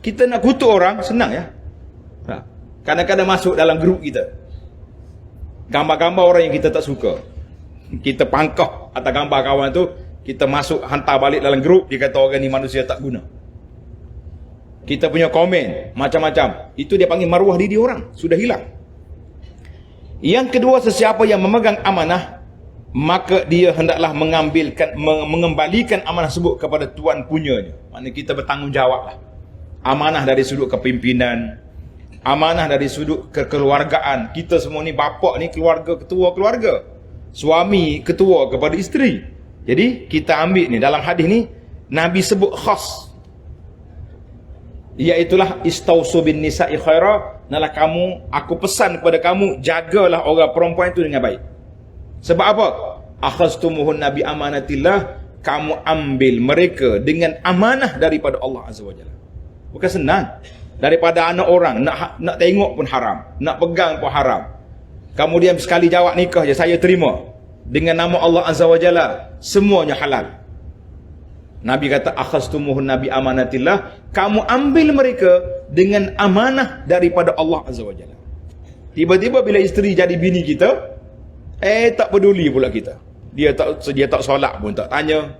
Kita nak kutuk orang, senang ya. Kadang-kadang masuk dalam grup kita, gambar-gambar orang yang kita tak suka, kita pangkah atas gambar kawan tu, kita masuk hantar balik dalam grup, dia kata orang ni manusia tak guna. Kita punya komen macam-macam, itu dia panggil maruah diri orang, sudah hilang. Yang kedua, sesiapa yang memegang amanah, maka dia hendaklah mengembalikan amanah tersebut kepada tuan punyanya. Maknanya kita bertanggungjawab lah. Amanah dari sudut kepimpinan, amanah dari sudut kekeluargaan. Kita semua ni bapak ni keluarga, ketua keluarga, suami ketua kepada isteri. Jadi kita ambil ni, dalam hadis ni Nabi sebut khas, iaitulah istausu bin nisa'i khaira. Nalah kamu, aku pesan kepada kamu, jagalah orang perempuan itu dengan baik. Sebab apa? Akhaztumuhun nabi amanatillah, kamu ambil mereka dengan amanah daripada Allah Azza wa Jalla. Bukan senang. Daripada anak orang, nak tengok pun haram, nak pegang pun haram. Kemudian sekali jawab nikah je, saya terima dengan nama Allah Azza wa Jalla, semuanya halal. Nabi kata akhaztumuhun nabi amanatillah, kamu ambil mereka dengan amanah daripada Allah Azza wa Jalla. Tiba-tiba bila isteri jadi bini kita, tak peduli pula kita. Dia tak solat pun tak tanya.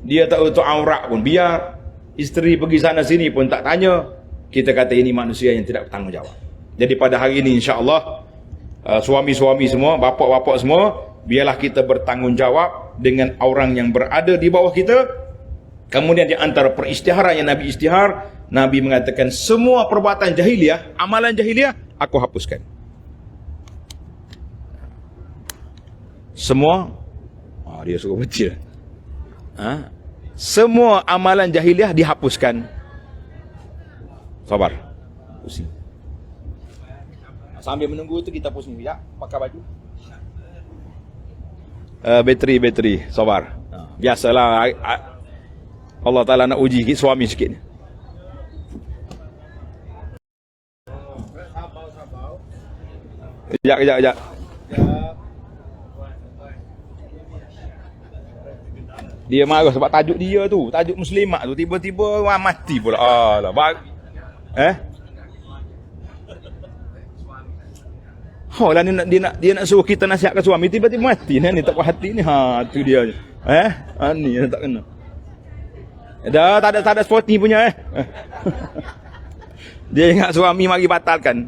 Dia tak tutup aurat pun biar. Isteri pergi sana sini pun tak tanya. Kita kata ini manusia yang tidak bertanggungjawab. Jadi pada hari ini insya-Allah, suami-suami semua, bapak-bapak semua, biarlah kita bertanggungjawab dengan orang yang berada di bawah kita. Kemudian di antara peristiharan yang Nabi istihar, Nabi mengatakan semua perbuatan jahiliah, amalan jahiliah, aku hapuskan. Semua, dia suka baca. Semua amalan jahiliah dihapuskan. Sabar. Pusing. Sambil menunggu itu kita pusing ya, pakai baju. Bateri. Sabar. Biasalah, Allah Ta'ala nak uji suami sikit. Kejap. Dia marah sebab tajuk dia tu, tajuk muslimat tu, tiba-tiba mati pula. Alah, lah dia nak suruh kita nasihatkan suami, tiba-tiba mati. Ni tak puas hati ni. Tu dia. Ni tak kena. Dah tak ada sporty punya Dia ingat suami mari batalkan.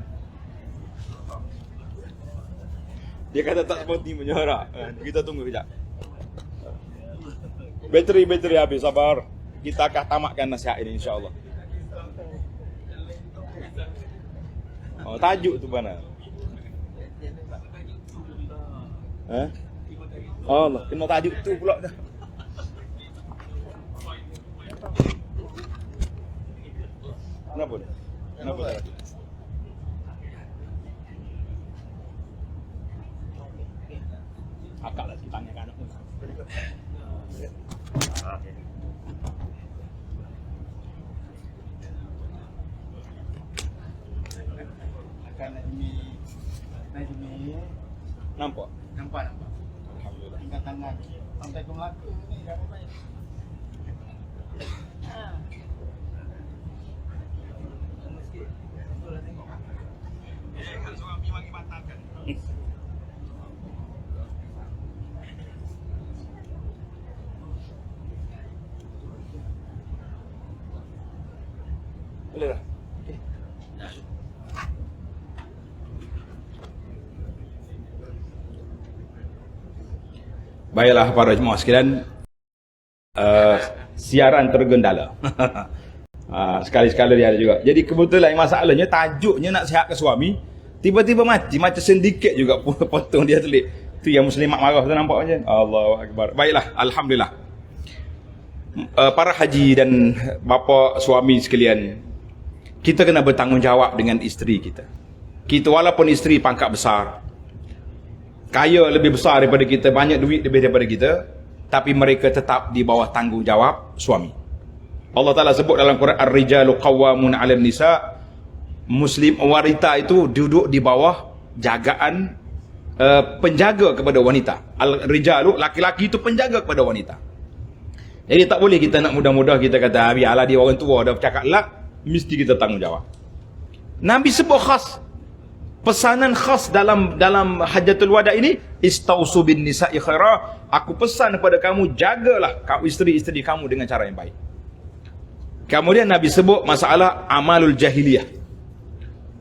Dia kata tak sporty punya harap. Kita tunggu kejap. Bateri habis, sabar. Kita akan tamatkan nasihat ini insya-Allah. Tajuk tu mana? Allah, kena tajuk tu pula dah. Kenapa? Akak lah tanya kan anak pun. Akan Najmi. Nampak. Alhamdulillah. Tingkat tangan sampai ke Melaka ni dah baik. Boleh dah. Baiklah para jemaah sekalian, siaran tergendala. Sekali-sekala dia ada juga. Jadi kebetulan masalahnya tajuknya nak sihat ke suami, tiba-tiba mati macam sedikit juga potong dia telik. Tu yang muslimat marah tu nampak macam. Allahu akbar. Baiklah, alhamdulillah. Para haji dan bapa suami sekalian, kita kena bertanggungjawab dengan isteri kita. Kita walaupun isteri pangkat besar, kaya lebih besar daripada kita, banyak duit lebih daripada kita, tapi mereka tetap di bawah tanggungjawab suami. Allah Ta'ala sebut dalam Quran, Ar-rijalu qawwamun 'alan nisa, muslim wanita itu duduk di bawah jagaan penjaga kepada wanita. Al-rijalu, laki-laki itu penjaga kepada wanita. Jadi tak boleh kita nak mudah-mudah kita kata biarlah dia orang tua dah bercakap lah, mesti kita tanggungjawab. Nabi sebut khas, pesanan khas dalam Hajjatul Wada ini, istausu bin nisa'i khaira, aku pesan kepada kamu, jagalah isteri-isteri kamu dengan cara yang baik. Kemudian Nabi sebut masalah amalul jahiliyah.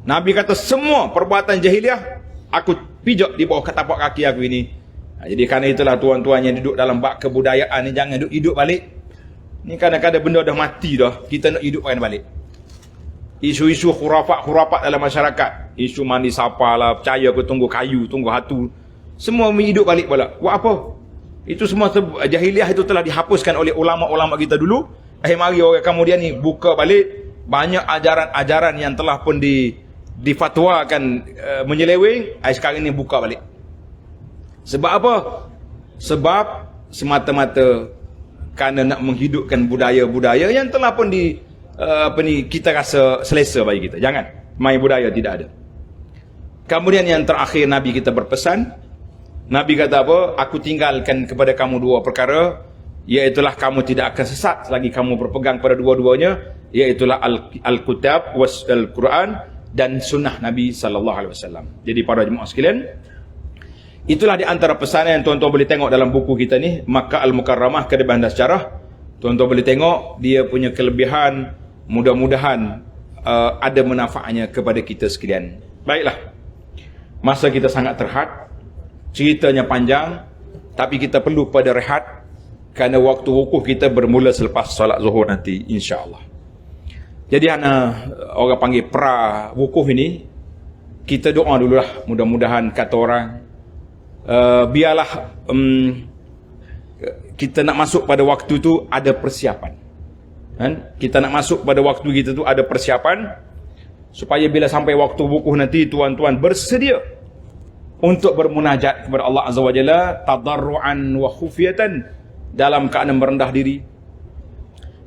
Nabi kata semua perbuatan jahiliyah aku pijak di bawah tapak kaki aku ini. Jadi kerana itulah tuan-tuan yang duduk dalam bab kebudayaan ni, jangan duduk hidup balik. Ni kadang-kadang benda dah mati dah, kita nak hidupkan balik. Isu-isu khurafat dalam masyarakat, isu mandi sapa lah, percaya ke tunggu kayu, tunggu hatu, semua hidup balik pula. Buat apa? Itu semua jahiliah itu telah dihapuskan oleh ulama-ulama kita dulu. Mari orang kemudian ni buka balik banyak ajaran-ajaran yang telah pun difatwakan menyeleweng, sekarang ni buka balik. Sebab apa? Sebab semata-mata kerana nak menghidupkan budaya-budaya yang telah pun kita rasa selesa bagi kita. Jangan main budaya, tidak ada. Kemudian yang terakhir Nabi kita berpesan, Nabi kata apa? Aku tinggalkan kepada kamu dua perkara, iaitulah kamu tidak akan sesat selagi kamu berpegang pada dua-duanya, iaitulah Al-Kitab was Al-Quran dan sunnah Nabi SAW. Jadi para jemaah sekalian, itulah di antara pesanan yang tuan-tuan boleh tengok dalam buku kita ni, Makkah Al-Mukarramah, Kedepan dan Sejarah. Tuan-tuan boleh tengok dia punya kelebihan, mudah-mudahan ada manfaatnya kepada kita sekalian. Baiklah, masa kita sangat terhad, ceritanya panjang, tapi kita perlu pada rehat kerana waktu wukuf kita bermula selepas solat zuhur nanti, insya-Allah. Jadi orang panggil pra wukuf ini, kita doa dululah, mudah-mudahan kata orang biarlah kita nak masuk pada waktu tu ada persiapan, kan? Kita nak masuk pada waktu kita tu ada persiapan, supaya bila sampai waktu wukuf nanti tuan-tuan bersedia untuk bermunajat kepada Allah Azza wa Jalla tadarruan wa khufiyatan, dalam keadaan merendah diri,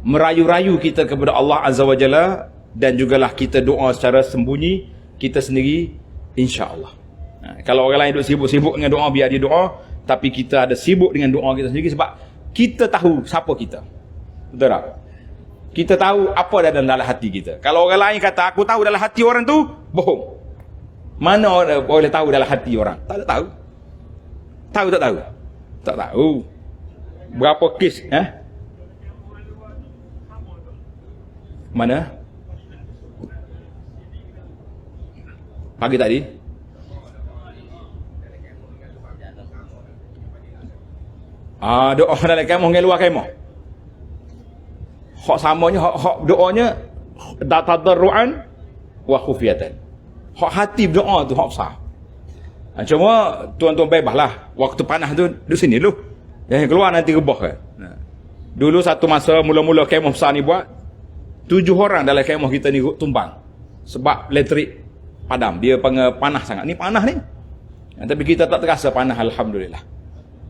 merayu-rayu kita kepada Allah Azza wa Jalla, dan jugalah kita doa secara sembunyi kita sendiri, insya-Allah. Kalau orang lain duk sibuk-sibuk dengan doa, biar dia doa, tapi kita ada sibuk dengan doa kita sendiri, sebab kita tahu siapa kita. Betul tak? Kita tahu apa dalam hati kita. Kalau orang lain kata aku tahu dalam hati orang tu, bohong. Mana orang boleh tahu dalam hati orang? Tak ada tahu. Tahu tak tahu? Tak tahu. Berapa kes Mana? Pagi tadi? Doa dalam kemah dengan luar kemah. Hak samanya, hak doanya tadarruan wa khufiyatan. Hak hati berdoa tu hak besar. Cuma tuan-tuan bebaslah, waktu panas tu di sini dulu. Yang keluar nanti rebah kan. Dulu satu masa mula-mula kemah besar ni buat, 7 orang dalam kemah kita ni tumbang. Sebab elektrik padam. Dia panas sangat. Ni panas ni. Tapi kita tak terasa panas, alhamdulillah.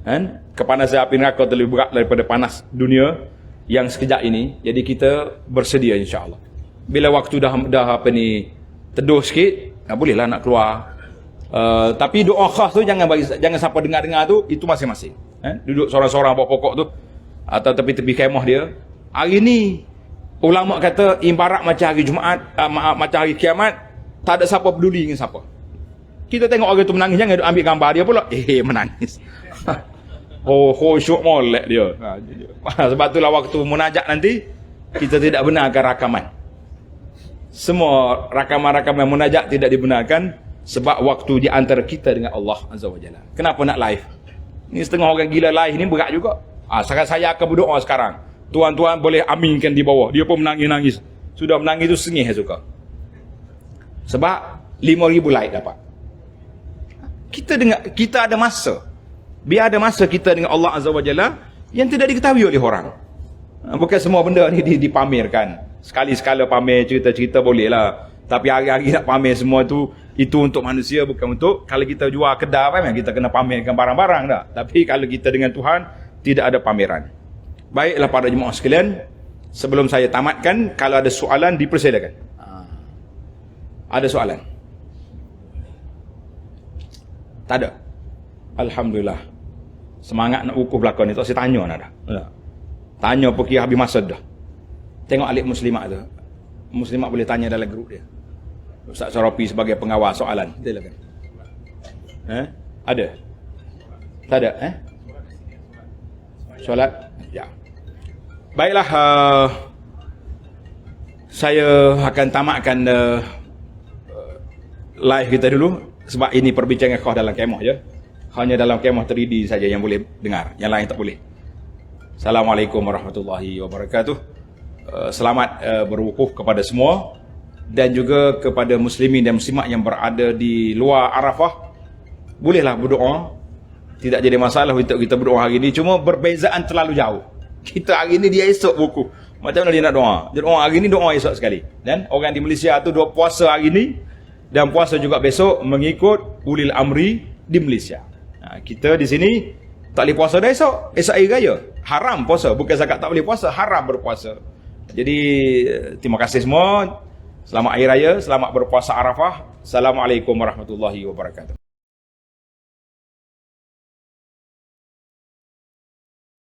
Kan? Kepanasan api neraka terlebih berat daripada panas dunia yang sekejap ini. Jadi kita bersedia, insya-Allah. Bila waktu dah teduh sikit, bolehlah nak keluar. Tapi doa khas tu jangan siapa dengar-dengar tu, itu masing-masing. Duduk seorang-seorang bawah pokok tu atau tepi-tepi kemah dia. Hari ni ulama kata ibarat macam hari Jumaat, macam hari kiamat, tak ada siapa peduli dengan siapa. Kita tengok orang tu menangis, jangan ambil gambar dia pula. Menangis. Khusyuk molek dia. Sebab itulah waktu munajat nanti kita tidak benarkan rakaman. Semua rakaman-rakaman munajat tidak dibenarkan sebab waktu di antara kita dengan Allah Azza wa Jalla. Kenapa nak live? Ni setengah orang gila live ni berat juga. Sekarang saya akan berdoa sekarang. Tuan-tuan boleh aminkan di bawah. Dia pun menangis-nangis. Sudah menangis tu sengih suka. Sebab 5,000 like dapat. Kita ada masa. Biar ada masa kita dengan Allah Azza wa Jalla yang tidak diketahui oleh orang. Bukan semua benda ni dipamerkan. Sekali-sekala pamer cerita-cerita boleh lah. Tapi hari-hari nak pamer semua tu, itu untuk manusia, bukan untuk, kalau kita jual kedai memang kita kena pamerkan barang-barang tak. Tapi kalau kita dengan Tuhan, tidak ada pameran. Baiklah para jemaah sekalian, sebelum saya tamatkan, kalau ada soalan dipersilakan. Ada soalan? Tak ada? Alhamdulillah. Semangat nak wukuf belakang ni, tak saya tanya nak dah. Tanya apa kira habis masa dah. Tengok alik muslimat tu. Muslimat boleh tanya dalam grup dia. Ustaz Sarapi sebagai pengawal soalan. Silakan. Ada? Tak ada? Solat? Ya. Baiklah, saya akan tamatkan live kita dulu sebab ini perbincangan khas dalam kemah je. Hanya dalam kemah 3D saja yang boleh dengar, yang lain tak boleh. Assalamualaikum warahmatullahi wabarakatuh. Selamat berwukuf kepada semua dan juga kepada muslimin dan muslimat yang berada di luar Arafah. Bolehlah berdoa, tidak jadi masalah untuk kita berdoa hari ini. Cuma berbezaan terlalu jauh. Kita hari ini, dia esok wukuf. Macam mana dia nak doa? Dia doa hari ini, doa esok sekali. Dan orang di Malaysia tu dua puasa hari ini dan puasa juga besok mengikut ulil amri di Malaysia. Kita di sini tak boleh puasa dah esok. Esok hari raya. Haram puasa. Bukan zakat tak boleh puasa, haram berpuasa. Jadi terima kasih semua. Selamat Hari Raya, selamat berpuasa Arafah. Assalamualaikum warahmatullahi wabarakatuh.